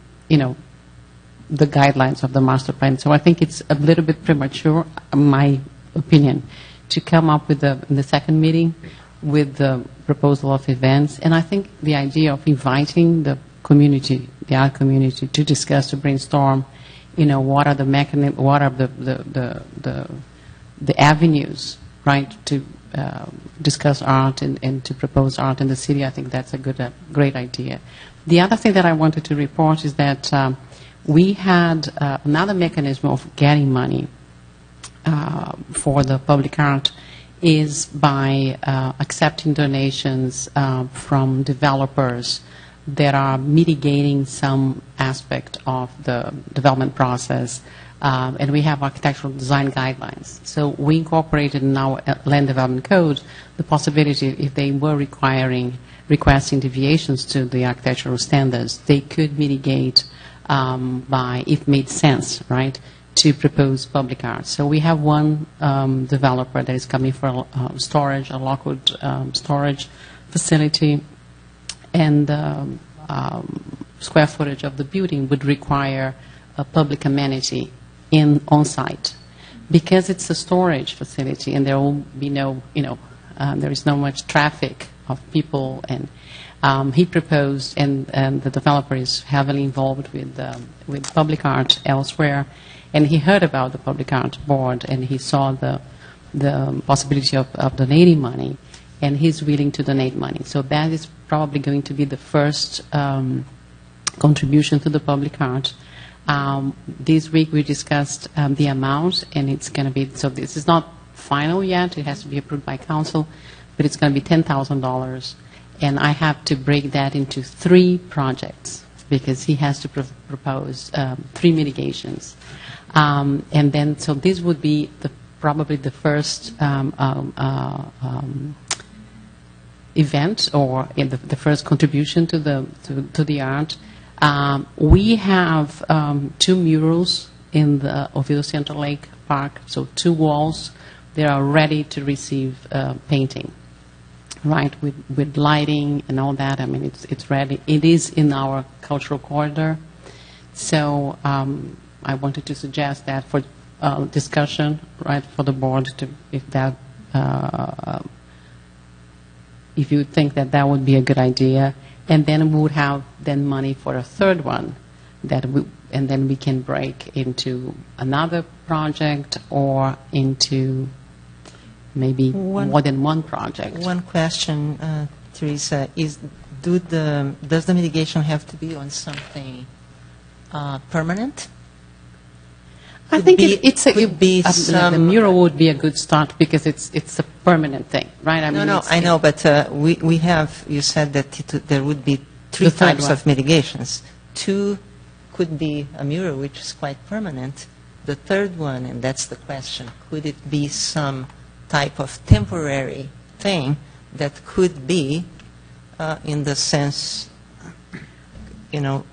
the guidelines of the master plan. So I think it's a little bit premature, in my opinion, to come up with in the second meeting with the proposal of events. And I think the idea of inviting the community, the art community, to discuss, to brainstorm, what are the mechanisms, what are the avenues, right, to discuss art and to propose art in the city. I think that's a great idea. The other thing that I wanted to report is that we had another mechanism of getting money for the public art is by accepting donations from developers that are mitigating some aspect of the development process. And we have architectural design guidelines. So we incorporated in our land development code the possibility, if they were requesting deviations to the architectural standards, they could mitigate by, if it made sense, right, to propose public art. So we have one developer that is coming for storage, a Lockwood storage facility, and square footage of the building would require a public amenity on-site. Because it's a storage facility and there will be no, there is no much traffic of people, and he proposed, and the developer is heavily involved with public art elsewhere, and he heard about the public art board, and he saw the possibility of donating money, and he's willing to donate money. So that is probably going to be the first contribution to the public art. This week we discussed the amount, and it's going to be, so this is not final yet, it has to be approved by council, but it's going to be $10,000, and I have to break that into 3 projects, because he has to propose 3 mitigations. And then, so this would be probably the first event, or the first contribution to the art. We have 2 murals in the Oviedo Central Lake Park, so 2 walls. They are ready to receive painting, right, with lighting and all that. I mean, it's ready. It is in our cultural corridor. So I wanted to suggest that for discussion, right, for the board, if you think that would be a good idea. And then we would have then money for a 3rd one, and then we can break into another project or into maybe more than one project. One question, Teresa, is does the mitigation have to be on something permanent? I Could think be- it's a, could be the some- mural would be a good start because it's a permanent thing, right? I mean, No, it's- I know, but we have, you said that there would be three The third types one. of mitigations. Two could be a mural, which is quite permanent. The third one, and that's the question, could it be some type of temporary thing that could be, in the sense,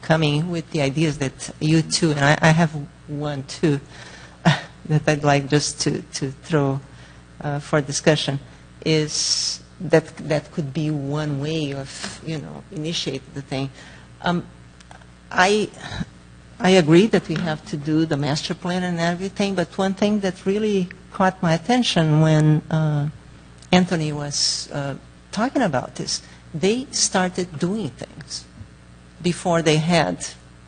coming with the ideas that you two, and I have one too, that I'd like just to throw for discussion, is that could be one way of, initiate the thing. I agree that we have to do the master plan and everything, but one thing that really caught my attention when Anthony was talking about this, they started doing things before they had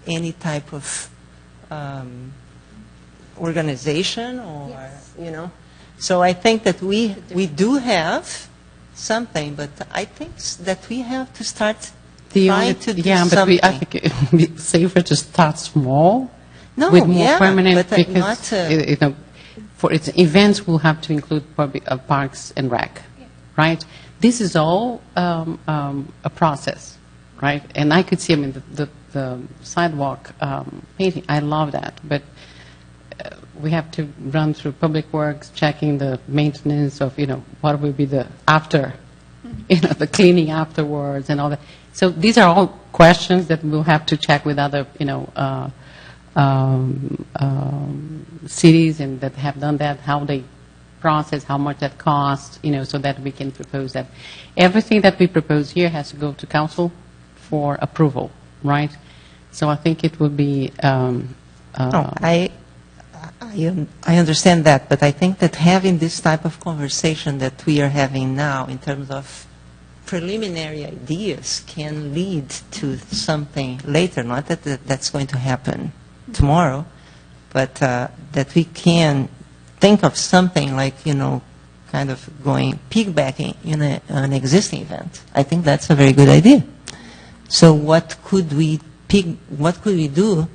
any type of organization or, Yes. So I think that we do have something, but I think that we have to start trying to do yeah, but something. I think it would be safer to start small No, with more yeah, permanent but because not, for its events will have to include parks and rec, right? This is all a process, right? And I could see, I mean, the sidewalk painting, I love that, but we have to run through public works, checking the maintenance of, what will be the after, the cleaning afterwards and all that. So these are all questions that we'll have to check with other, cities and that have done that, how they process, how much that costs, so that we can propose that. Everything that we propose here has to go to council for approval, right? So I think it would be. I understand that, but I think that having this type of conversation that we are having now in terms of preliminary ideas can lead to something later. Not that that's going to happen tomorrow, but that we can think of something like, kind of going piggybacking in an existing event. I think that's a very good idea. So what could we do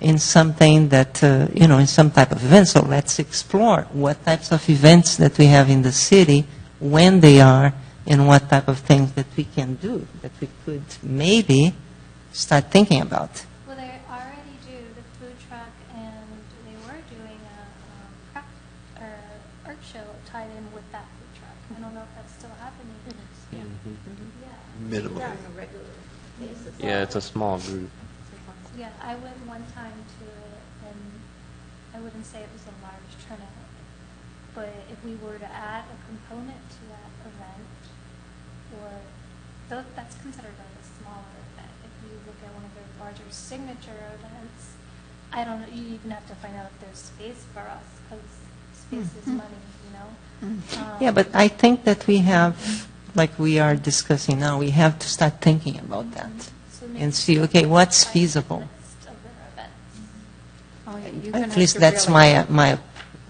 in something that, in some type of event? So let's explore what types of events that we have in the city, when they are, and what type of things that we can do, that we could maybe start thinking about. Well, they already do the food truck, and they were doing a craft or art show tied in with that food truck. I don't know if that's still happening. Yeah. Minimally. Yeah, it's a small group. Yeah, I went one time to it, and I wouldn't say it was a large turnout. But if we were to add a component to that event, that's considered a smaller event. If you look at one of their larger signature events, I don't know, you even have to find out if there's space for us, because space is money, Yeah, but I think that we have, like we are discussing now, we have to start thinking about that So maybe and see, okay, what's find a feasible? list of their events. Oh, yeah, you're gonna At have least to that's really- my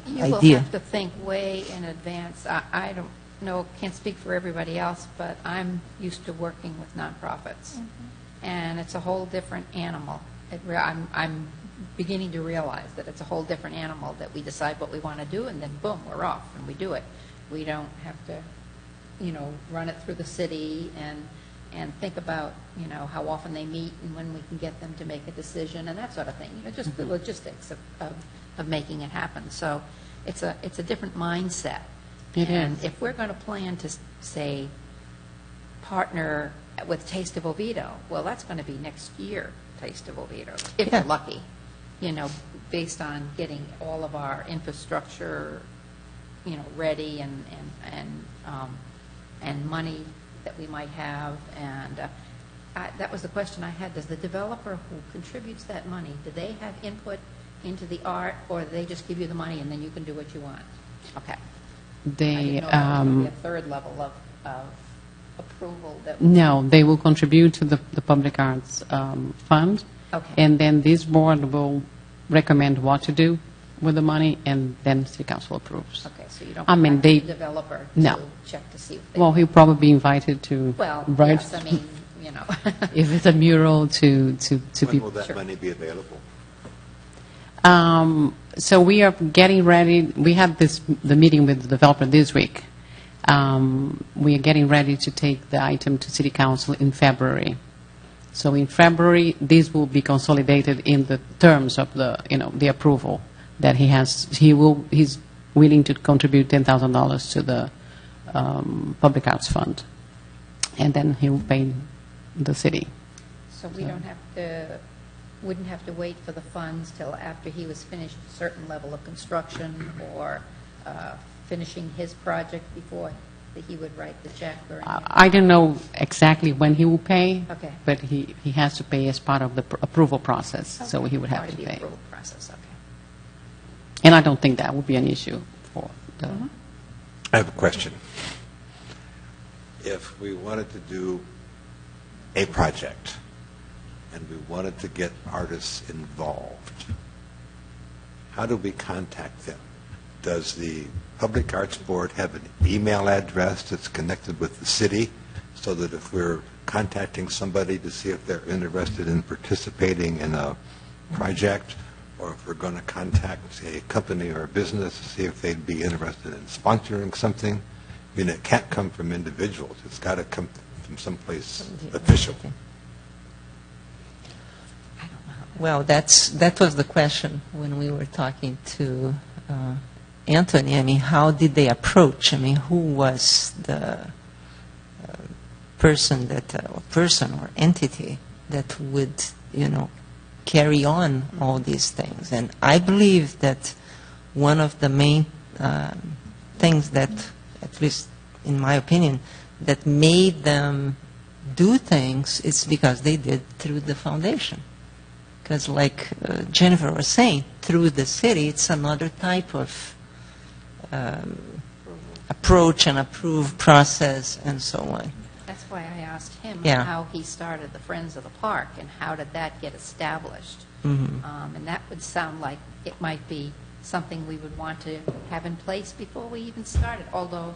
You will idea. have to think way in advance. I don't know, can't speak for everybody else, but I'm used to working with nonprofits, and it's a whole different animal. I'm beginning to realize that it's a whole different animal, that we decide what we want to do, and then boom, we're off, and we do it. We don't have to, run it through the city and think about, how often they meet and when we can get them to make a decision and that sort of thing. Just the logistics of making it happen. So it's a different mindset. It And is. if we're going to plan to, say, partner with Taste of Oviedo, well, that's going to be next year, Taste of Oviedo, if Yeah. we're lucky, based on getting all of our infrastructure, ready and money that we might have. And that was the question I had. Does the developer who contributes that money, do they have input into the art, or do they just give you the money and then you can do what you want? Okay. I They, didn't know if there was gonna be a third level of approval that. no, they will contribute to the Public Arts Fund. Okay. And then this board will recommend what to do with the money, and then city council approves. Okay, so you don't. I mean, have they- the developer No. to check to see if they. Well, he'll probably be invited to, Well, right? yes, I mean, If it's a mural to be, When will that Sure. money be available? So we are getting ready. We had the meeting with the developer this week. We are getting ready to take the item to City Council in February. So in February, this will be consolidated in the terms of the approval that he has. He's willing to contribute $10,000 to the Public Arts Fund, and then he will pay the city. So we wouldn't have to wait for the funds till after he was finished a certain level of construction or finishing his project before that he would write the check or anything? I don't know exactly when he will pay, Okay. but he has to pay as part of the approval process, so he would have Part to of the pay. approval process, okay. And I don't think that would be an issue for the... I have a question. If we wanted to do a project and we wanted to get artists involved, how do we contact them? Does the Public Arts Board have an email address that's connected with the city so that if we're contacting somebody to see if they're interested in participating in a project, or if we're going to contact a company or a business to see if they'd be interested in sponsoring something? I mean, it can't come from individuals. It's got to come from someplace official. Well, that was the question when we were talking to Anthony. I mean, how did they approach? I mean, who was the person or entity that would, carry on all these things? And I believe that one of the main things that, at least in my opinion, that made them do things is because they did through the foundation. Because like Jennifer was saying, through the city, it's another type of approach and approve process and so on. That's why I asked him Yeah. how he started the Friends of the Park and how did that get established. And that would sound like it might be something we would want to have in place before we even started. Although,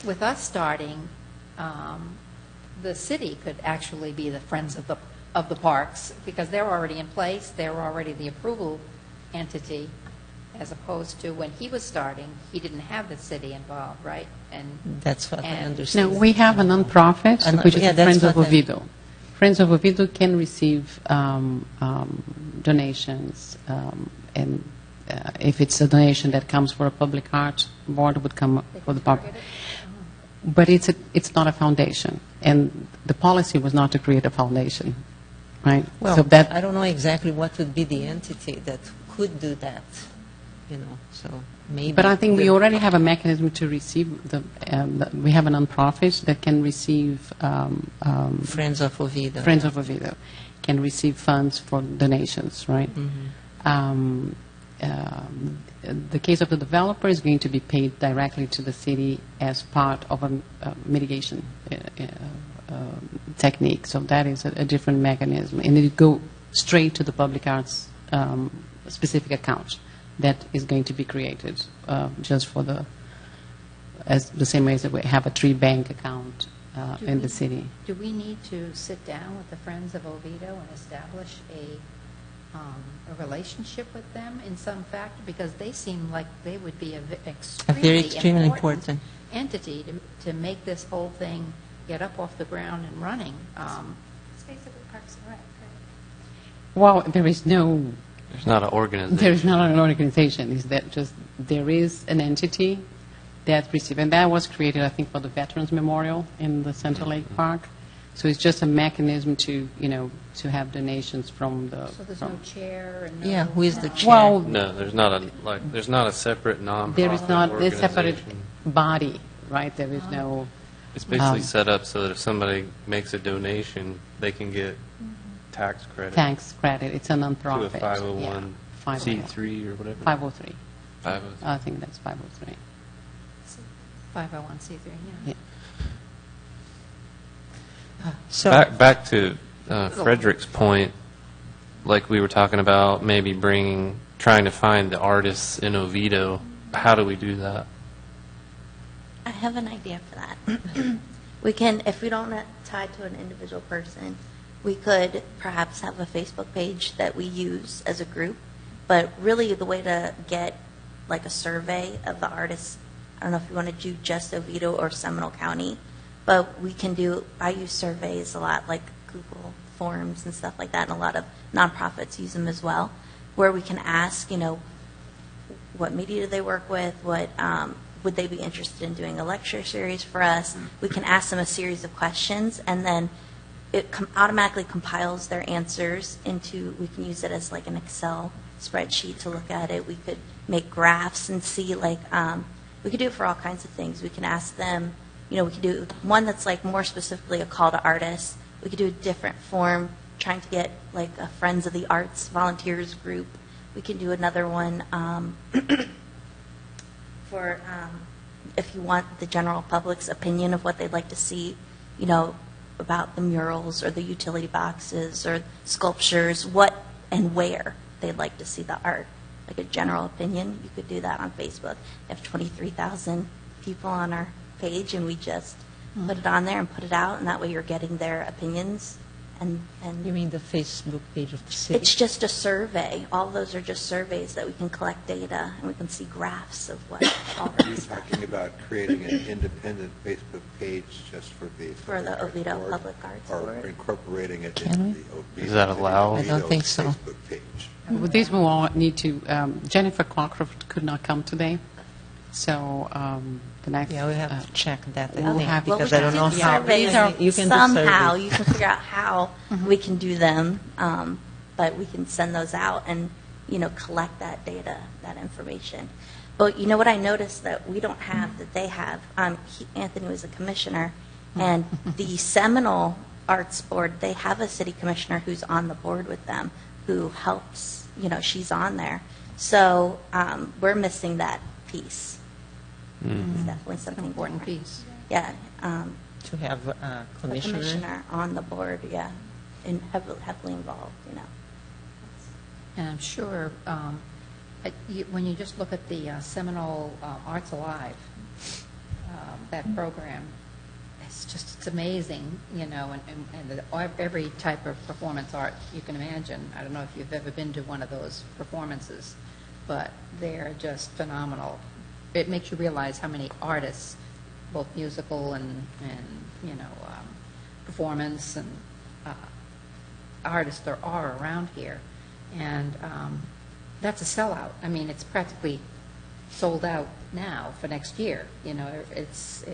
with us starting, the city could actually be the Friends of the Parks because they're already in place. They're already the approval entity, as opposed to when he was starting, he didn't have the city involved, right? And That's what I And- understand. No, we have a nonprofit, which is yeah, the that's Friends of what I- Oviedo. Friends of Oviedo can receive donations, and if it's a donation that comes for a public art board, it would come they for the can public. target it? But it's not a foundation, and the policy was not to create a foundation, right? Well, So that I don't know exactly what would be the entity that could do that, so maybe. But I think we the- already have a mechanism to receive we have a nonprofit that can receive Friends of Oviedo. Friends of Oviedo can receive funds for donations, right? The case of the developer is going to be paid directly to the city as part of a mitigation technique. So that is a different mechanism, and it go straight to the public arts specific account that is going to be created just for the same way that we have a tree bank account in the city. Do we need to sit down with the Friends of Oviedo and establish a relationship with them in some factor? Because they seem like they would be an extremely important entity to make this whole thing get up off the ground and running. It's basically Parks and Rec, right? Well, there is no There's not an organization. There is not an organization. Is that just there is an entity that receives, and that was created, I think, for the Veterans Memorial in the Central Lake Park. So it's just a mechanism to have donations from the. So there's no chair and no... Yeah, who is the chair? Well, No, there's not a separate nonprofit there is not a separate organization. body, right? There is no. It's basically set up so that if somebody makes a donation, they can get tax credit Tax credit. It's a to nonprofit. a 501c3 503. or whatever. 503. 503. I think that's 503. 501c3, yeah. Yeah. So, Back to Frederick's point, like we were talking about maybe trying to find the artists in Oviedo. How do we do that? I have an idea for that. We can, if we don't tie to an individual person, we could perhaps have a Facebook page that we use as a group, But really, the way to get like a survey of the artists, I don't know if you want to do just Oviedo or Seminole County, but we can do, I use surveys a lot, like Google Forms and stuff like that, and a lot of nonprofits use them as well, where we can ask, what media do they work with, what would they be interested in doing a lecture series for us. We can ask them a series of questions, and then it automatically compiles their answers into, we can use it as like an Excel spreadsheet to look at it. We could make graphs and see, like, we could do it for all kinds of things. We can ask them, we could do one that's like more specifically a call to artists. We could do a different form, trying to get like a Friends of the Arts volunteers group. We can do another one for if you want the general public's opinion of what they'd like to see, about the murals or the utility boxes or sculptures, what and where they'd like to see the art. Like a general opinion, you could do that on Facebook. We have 23,000 people on our page, and we just put it on there and put it out, and that way you're getting their opinions. And You mean the Facebook page of the city? it's just a survey. All those are just surveys that we can collect data, and we can see graphs of what all Are you that's talking about creating an independent Facebook page just for the For the Public Arts Oviedo Board, Public Arts or Board? incorporating it Can into the Oviedo Is that allowed? I don't think so. Facebook page? With this, we will need to, Jennifer Cockcroft could not come today, so the next... Yeah, we have to check that, I we'll think, have- because we I don't know can do how. surveys You can do somehow. surveys. You can figure out how we can do them, but we can send those out and, collect that data, that information. But you know what I noticed that we don't have, that they have? Anthony was a commissioner, and the Seminole Arts Board, they have a city commissioner who's on the board with them, who helps, she's on there. So we're missing that piece. It's definitely something Important piece. Yeah. To have a A commissioner. commissioner on the board, yeah, and heavily involved, And I'm sure, when you just look at the Seminole Arts Alive, that program, it's amazing, and every type of performance art you can imagine. I don't know if you've ever been to one of those performances, but they're just phenomenal. It makes you realize how many artists, both musical and performance and artists there are around here. And that's a sellout. I mean, it's practically sold out now for next year. It's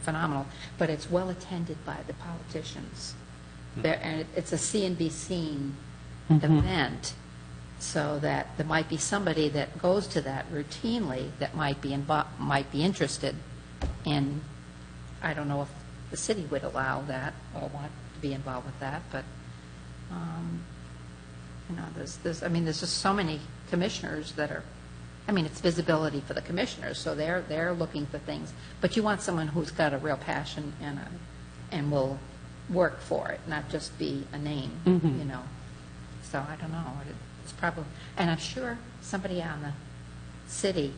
phenomenal. But it's well attended by the politicians. And it's a see and be seen event, so that there might be somebody that goes to that routinely that might be interested in. I don't know if the city would allow that or want to be involved with that, but there's just so many commissioners that are. I mean, it's visibility for the commissioners, so they're looking for things. But you want someone who's got a real passion and will work for it, not just be a name, So I don't know. It's probably, and I'm sure somebody on the city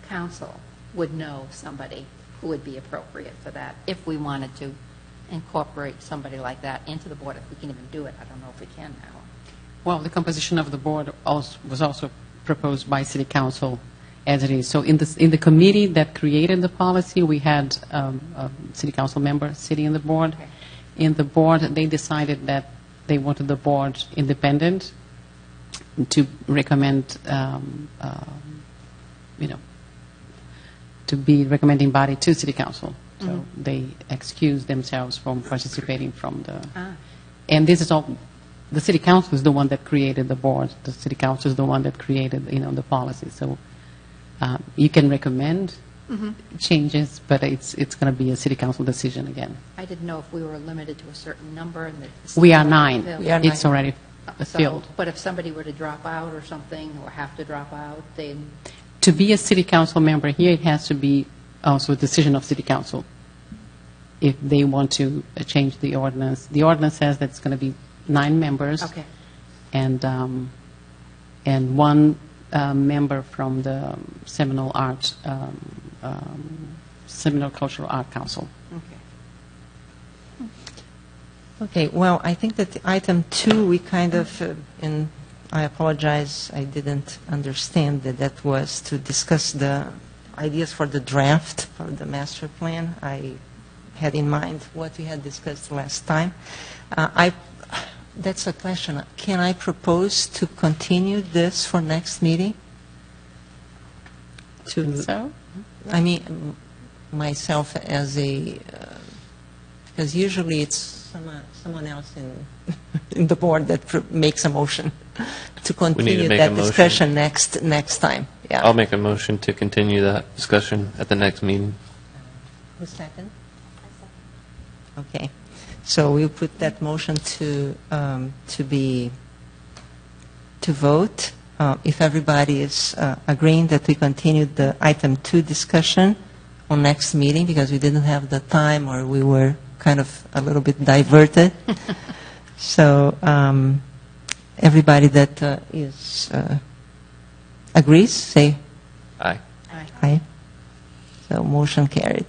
council would know somebody who would be appropriate for that if we wanted to incorporate somebody like that into the board, if we can even do it. I don't know if we can now. Well, the composition of the board was also proposed by City Council as it is. So in the committee that created the policy, we had a City Council member sitting in the board. Okay. In the board, they decided that they wanted the board independent to recommend, to be recommending body to City Council. So they excused themselves from participating from the... And this is all... The City Council is the one that created the board. The City Council is the one that created, the policy. So you can recommend changes, but it's going to be a City Council decision again. I didn't know if we were limited to a certain number. And We are 9. We are It's 9. already filled. But if somebody were to drop out or something, or have to drop out, then... To be a City Council member here, it has to be also a decision of City Council. If they want to change the ordinance says that it's going to be 9 members. Okay. And one member from the Seminole Seminole Cultural Art Council. Okay. Okay, well, I think that item 2, we kind of, in I apologize, I didn't understand that that was to discuss the ideas for the draft for the master plan. I had in mind what we had discussed last time. That's a question. Can I propose to continue this for next meeting? So, I mean, myself as a, because usually it's someone else in the board that makes a motion to continue make that a motion. discussion next time. Yeah. I'll make a motion to continue that discussion at the next meeting. Who's second? Okay. So we'll put that motion to vote. If everybody is agreeing that we continue the item 2 discussion on next meeting, because we didn't have the time or we were kind of a little bit diverted. So everybody that agrees, say Aye. aye. So motion carried.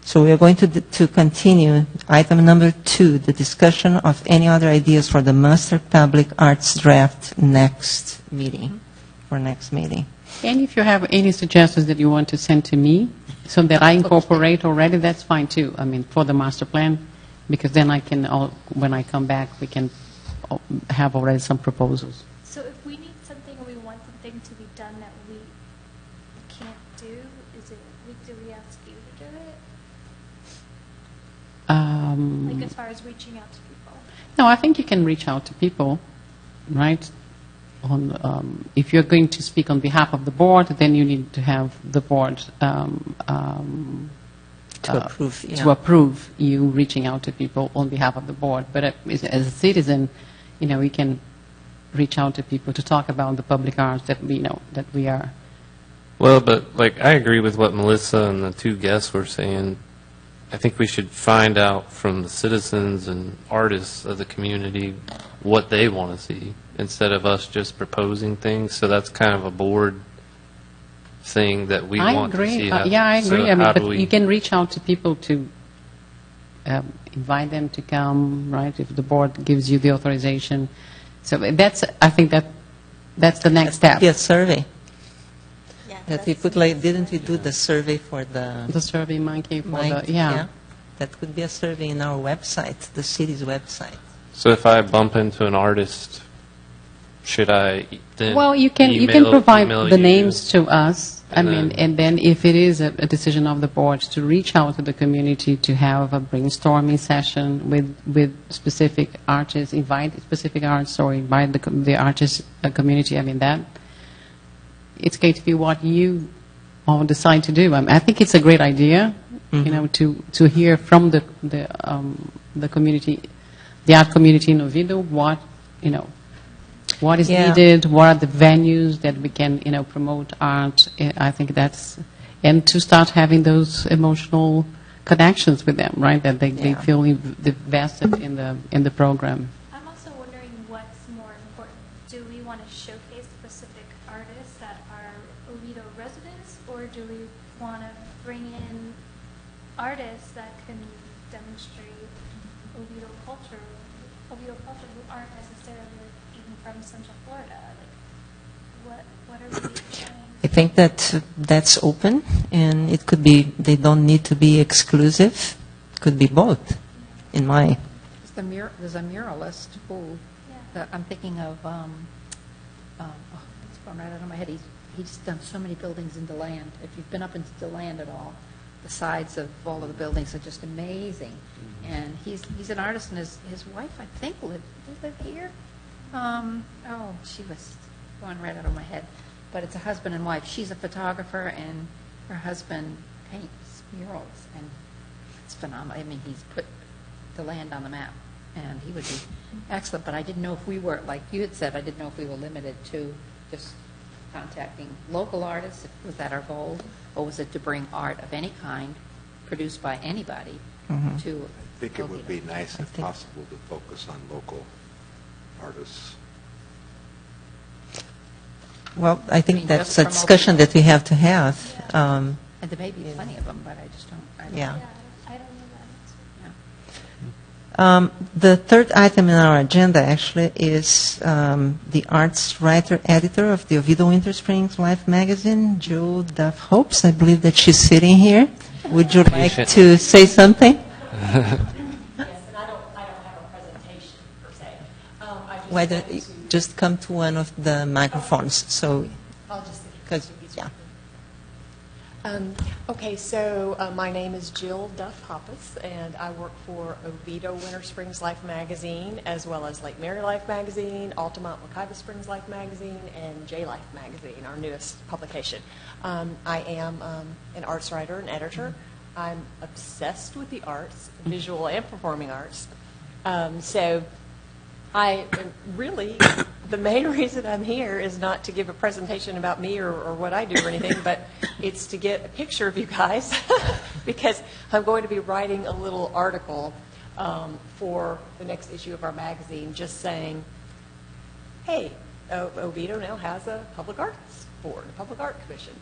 So we are going to continue item number 2, the discussion of any other ideas for the Master Public Arts draft next meeting, for next meeting. and if you have any suggestions that you want to send to me, so that I incorporate already, that's fine too. I mean, for the master plan, because then I can, when I come back, we can have already some proposals. So if we need something or we want something to be done that we can't do, do we ask you to do it? Like as far as reaching out to people? No, I think you can reach out to people, right? If you're going to speak on behalf of the board, then you need to have the board To approve, approve you reaching out to people on behalf of the board. But as a citizen, we can reach out to people to talk about the public arts that we know that we are. Well, but I agree with what Melissa and the two guests were saying. I think we should find out from the citizens and artists of the community what they want to see instead of us just proposing things. So that's kind of a board thing that we want to see. I agree. But you can reach out to people to invite them to come, right? If the board gives you the authorization. So I think that's the next step. Be a survey. Yeah, That we that's- put didn't we do the survey for the The Survey Monkey for Mike? the That could be a survey in our website, the city's website. So if I bump into an artist, should I then Well, you can email provide the you? names to us. And And then if it is a decision of the board to reach out to the community to have a brainstorming session with specific artists, invite specific artists or invite the artist community, that it's going to be what you all decide to do. I think it's a great idea, to hear from the community, the art community in Oviedo, what is Yeah. needed, what are the venues that we can, promote art. I think and to start having those emotional connections with them, right? That they Yeah. feel invested in the program. I'm also wondering what's more important. Do we want to showcase specific artists that are Oviedo residents, or do we want to bring in artists that can demonstrate Oviedo culture who aren't necessarily even from Central Florida? Like, what are we doing? I think that that's open, and it could be, they don't need to be exclusive. It could be both, in my, There's a muralist who, Yeah. I'm thinking of, it's gone right out of my head. He's done so many buildings in DeLand. If you've been up into DeLand at all, the sides of all of the buildings are just amazing. And he's an artist, and his wife, I think, lived here. She was going right out of my head. But it's a husband and wife. She's a photographer, and her husband paints murals, and it's phenomenal. He's put the land on the map, and he would be excellent. But I didn't know if we were, like you had said, I didn't know if we were limited to just contacting local artists. Was that our goal, or was it to bring art of any kind, produced by anybody, to I think it would be nice, if think- possible, to focus on local artists. well, I think mean, that's just a promote- discussion that we have to have. And there may be plenty of them, but I just don't. Yeah. I don't know that answer. The third item in our agenda actually is the arts writer-editor of the Oviedo Winter Springs Life magazine, Jill Duff Hopes. I believe that she's sitting here. Would you like to say something? Yes, and I don't have a presentation per se. I just Why don't wanted you to- just come to one of the microphones, so, I'll just. because, yeah. Okay, so my name is Jill Duff Hoppus, and I work for Oviedo Winter Springs Life magazine, as well as Lake Mary Life magazine, Altamont Wekiva Springs Life magazine, and J Life magazine, our newest publication. I am an arts writer and editor. I'm obsessed with the arts, visual and performing arts. So I really, the main reason I'm here is not to give a presentation about me or what I do or anything, but it's to get a picture of you guys because I'm going to be writing a little article for the next issue of our magazine just saying, hey, Oviedo now has a public arts board, a public art commission.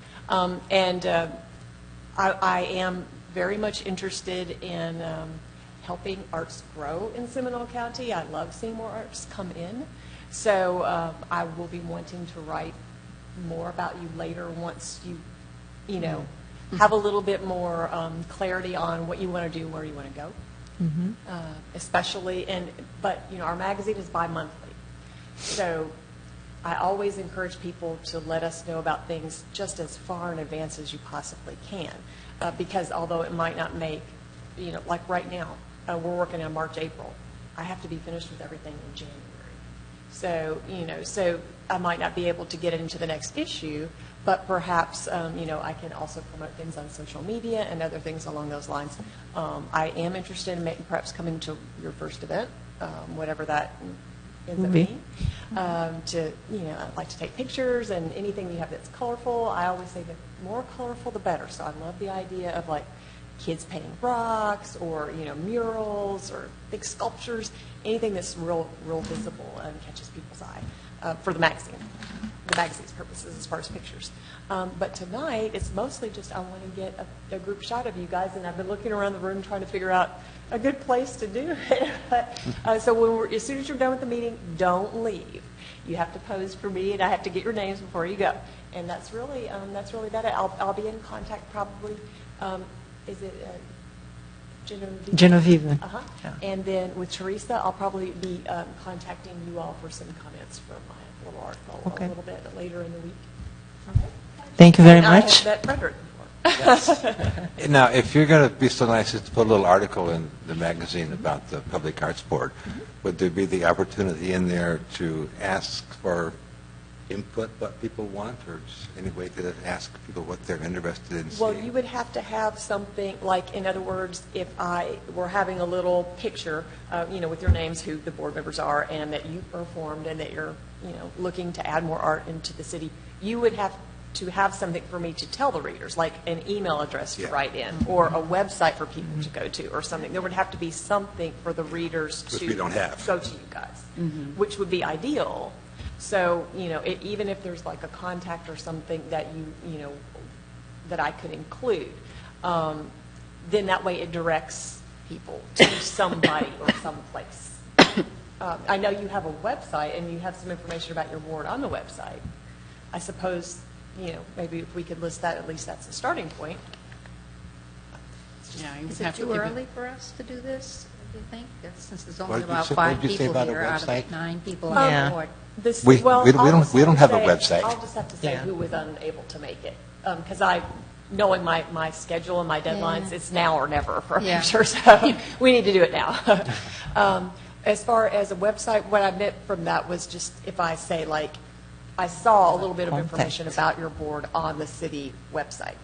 I am very much interested in helping arts grow in Seminole County. I love seeing more arts come in. So I will be wanting to write more about you later once you know, have a little bit more clarity on what you want to do, where you want to go. Especially, but you know, our magazine is bi-monthly. So I always encourage people to let us know about things just as far in advance as you possibly can. Because although it might not make, you know, like right now, we're working on March, April. I have to be finished with everything in January. So, you know, so I might not be able to get it into the next issue, but perhaps, you know, I can also promote things on social media and other things along those lines. I am interested in perhaps coming to your first event, whatever that ends up being. To, you know, I'd like to take pictures and anything you have that's colorful. I always say the more colorful, the better. So I love the idea of like kids painting rocks or, you know, murals or big sculptures, anything that's real visible and catches people's eye for the magazine's purposes as far as pictures. But tonight, it's mostly just I want to get a group shot of you guys, and I've been looking around the room trying to figure out a good place to do it. So as soon as you're done with the meeting, don't leave. You have to pose for me, and I have to get your names before you go. And that's really that. I'll be in contact probably. Is it Genevieve? Genevieve. Uh-huh. Yeah. And then with Teresa, I'll probably be contacting you all for some comments from my little article Okay. a little bit later in the week. Thank you very And I much. have met Frederick before. Now, if you're going to be so nice as to put a little article in the magazine about the Public Arts Board, would there be the opportunity in there to ask for input, what people want, or just any way to ask people what they're interested in Well, seeing? you would have to have something, like, in other words, if I were having a little picture, you know, with your names, who the board members are, and that you performed, and that you're, you know, looking to add more art into the city, you would have to have something for me to tell the readers, like an email address to Yeah. write in, or a website for people to go to, or something. There would have to be something for the readers Which to we don't have. go to you guys, which would be ideal. So, you know, even if there's like a contact or something that you know, that I could include, then that way it directs people to somebody or someplace. I know you have a website and you have some information about your board on the website. I suppose, you know, maybe if we could list that, at least that's a starting point. Yeah, you Is have it to too keep it- early for us to do this, do you think? Since there's What only did you about say- 5 what did you say people about a here out of website? 9 people on Yeah. the board. We don't have a I'll website. I'll just have to say Yeah. who was unable to make it, because knowing my schedule and my deadlines, Yeah. it's now or never for a Yeah. picture, so we need to do it now. As far as a website, what I meant from that was just if I say, like, I saw a little bit of information about your board on the city website.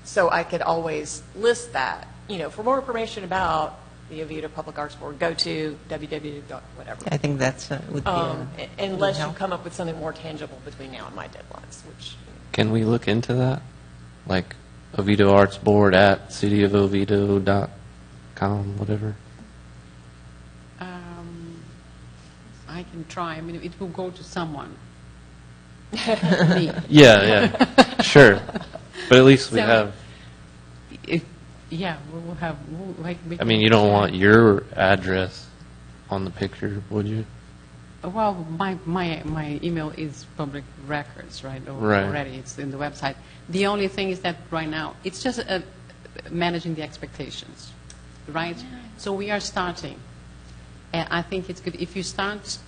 So I could always list that, you know, for more information about the Oviedo Public Arts Board, go to www.whatever. I think that's would be Unless you help. come up with something more tangible between now and my deadlines, which, Can we look into that? Like Oviedo Arts Board at cityofoviedo.com, whatever? I can try. I mean, it will go to someone. Me. Yeah, sure. But at least we So- have, Yeah, we will have. We I mean, you don't want your address on the picture, would you? Well, my email is public records, right? Right. Already, it's in the website. The only thing is that right now, it's just managing the expectations, right? So we are starting. And I think it's good if you start,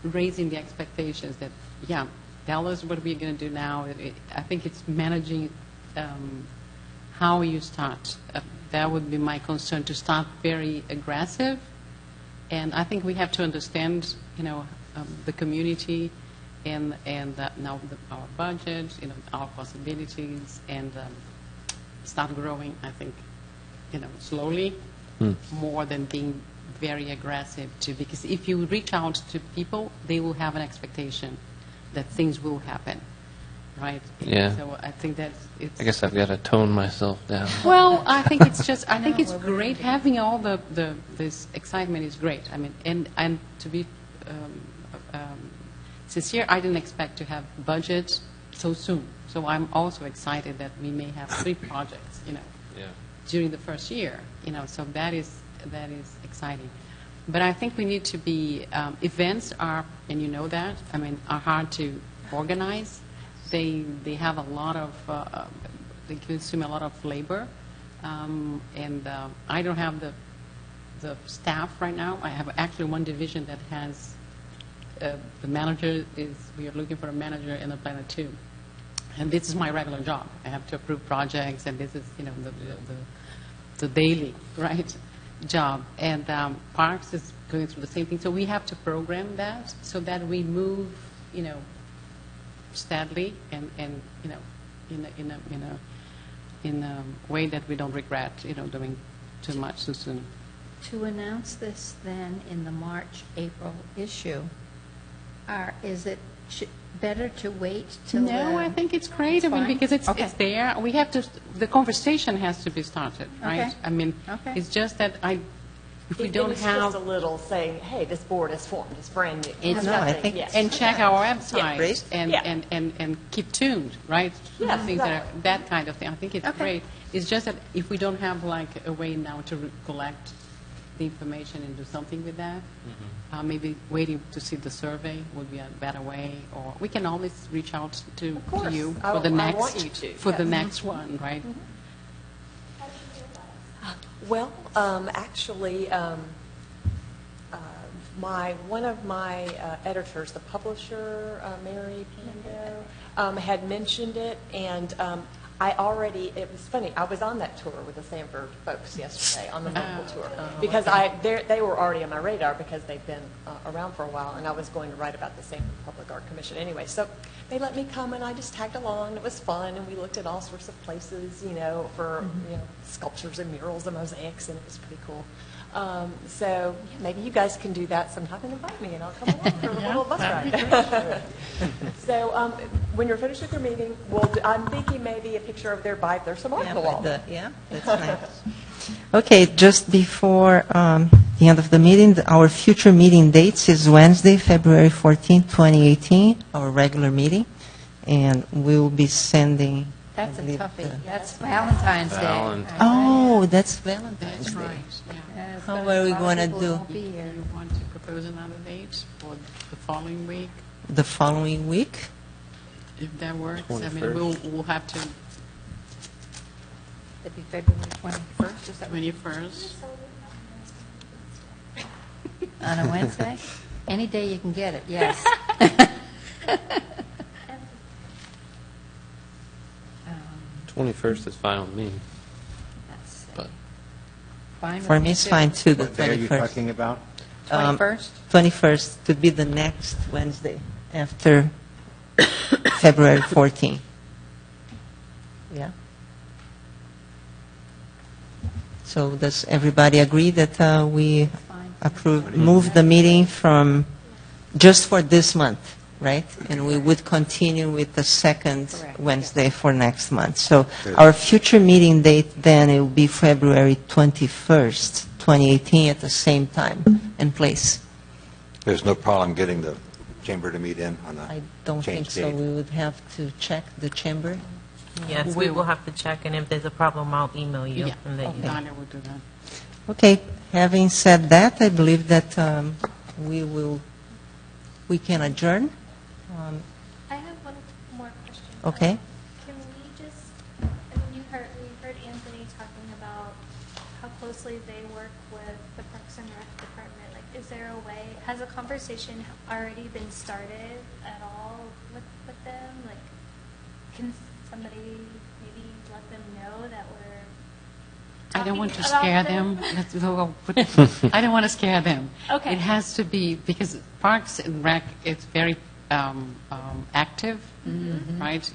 raising the expectations that, yeah, tell us what we're going to do now. I think it's managing how you start. That would be my concern, to start very aggressive. And I think we have to understand, the community and now our budget, our possibilities, and start growing, I think, slowly, more than being very aggressive too. Because if you reach out to people, they will have an expectation that things will happen, right? Yeah. So I think that it's... I guess I've got to tone myself down. Well, I think it's just, I think it's great having all this excitement is great. I mean, and to be sincere, I didn't expect to have budget so soon. So I'm also excited that we may have 3 projects, Yeah. during the first year, so that is exciting. But I think we need to be, events are, and you know that, are hard to organize. They have a lot of, they consume a lot of labor, and I don't have the staff right now. I have actually one division that has, the manager we are looking for a manager and a planner too. And this is my regular job. I have to approve projects, and this is, the daily, right, job. And Parks is going through the same thing. So we have to program that so that we move, steadily and in a way that we don't regret, doing too much too soon. To announce this then in the March-April issue, is it better to wait till No, I think it's great. It's fine? Because it's there. We have to. The conversation has to be started, right? Okay. It's just that if we don't It's have just a little saying, hey, this board is formed, it's brand new. It's Nothing, I think- yes. and check our website great. and keep tuned, right? Yes, Things exactly. that kind of thing. I think it's Okay. great. It's just that if we don't have like a way now to collect the information and do something with that, maybe waiting to see the survey would be a better way. Or we can always reach out to course. you I- for the I next want you to, for the yes. next one, right? Well, actually, one of my editors, the publisher, Mary Pando, had mentioned it, and it was funny, I was on that tour with the Sanford folks yesterday, on the local tour, because they were already on my radar because they've been around for a while, and I was going to write about the Sanford Public Art Commission anyway. So they let me come, and I just tagged along. It was fun, and we looked at all sorts of places, for sculptures and murals and mosaics, and it was pretty cool. So maybe you guys can do that sometime and invite me, and I'll come along for a little bus ride. So when you're finished with your meeting, I'm thinking maybe a picture of their bike. There's some art on the wall. Yeah, that's nice. Okay, just before the end of the meeting, our future meeting dates is Wednesday, February 14, 2018, our regular meeting, and we'll be sending... That's I a believe, toughie. That's Valentine's Day. Valentine's. Oh, that's Valentine's That's Day. right. Yeah. Yes, How but are we a lot of gonna people do? won't be here. You want to propose another date for the following week? The following week? If that works, 21st. we'll have to It'd be February 21st, is that 21st. on a Wednesday? Any day you can get it, yes. 21st is fine with me, That's but fine with For me, it's fine too, the What day are you 21st. talking about? 21st? 21st could be the next Wednesday after February 14. Yeah? So does everybody agree that we Fine. move the meeting from, just for this month, right? And we would continue with the second Correct, Wednesday for next month. So our future meeting date then, it will be February 21st, 2018, at the same time and place. There's no problem getting the chamber to meet in on a I don't think changed so. date? We would have to check the chamber. Yes, we will have to check, and if there's a problem, I'll email you. Yeah, and let you know. Donna will do that. Okay, having said that, I believe that we can adjourn. I have one more question. Okay. Can we just, I mean, we heard Anthony talking about how closely they work with the Parks and Rec department. Like, is there a way, has a conversation already been started at all with them? Like, can somebody maybe let them know that we're I don't want to talking scare about them. I don't want to scare them. Okay. It has to be, because Parks and Rec is very active, right?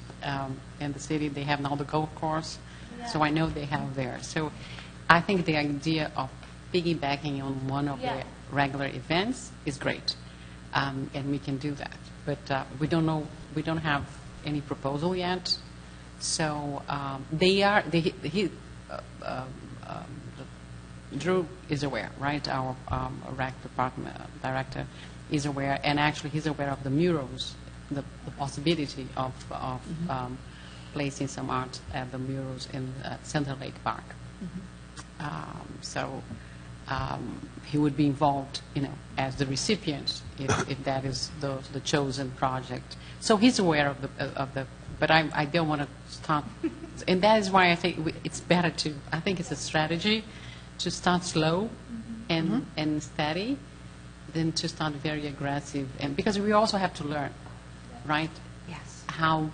In the city, they have now the golf course, so I know they have there. So I think the idea of piggybacking on one of the regular events is great, and we can do that. But we don't know, we don't have any proposal yet. So Drew is aware, right? Our rec department director is aware, and actually he's aware of the murals, the possibility of placing some art at the murals in Center Lake Park. So he would be involved, as the recipient if that is the chosen project. So he's aware of the. But I don't want to start, and that is why I think it's better to. I think it's a strategy to start slow and steady, than to start very aggressive. And because we also have to learn, right? Yes. How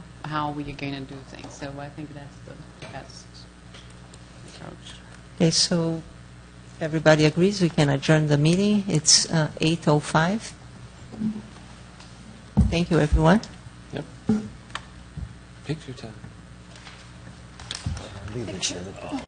we are going to do things. So I think that's the best approach. Okay, so if everybody agrees, we can adjourn the meeting. It's 8:05. Thank you, everyone. Yep. Take your time.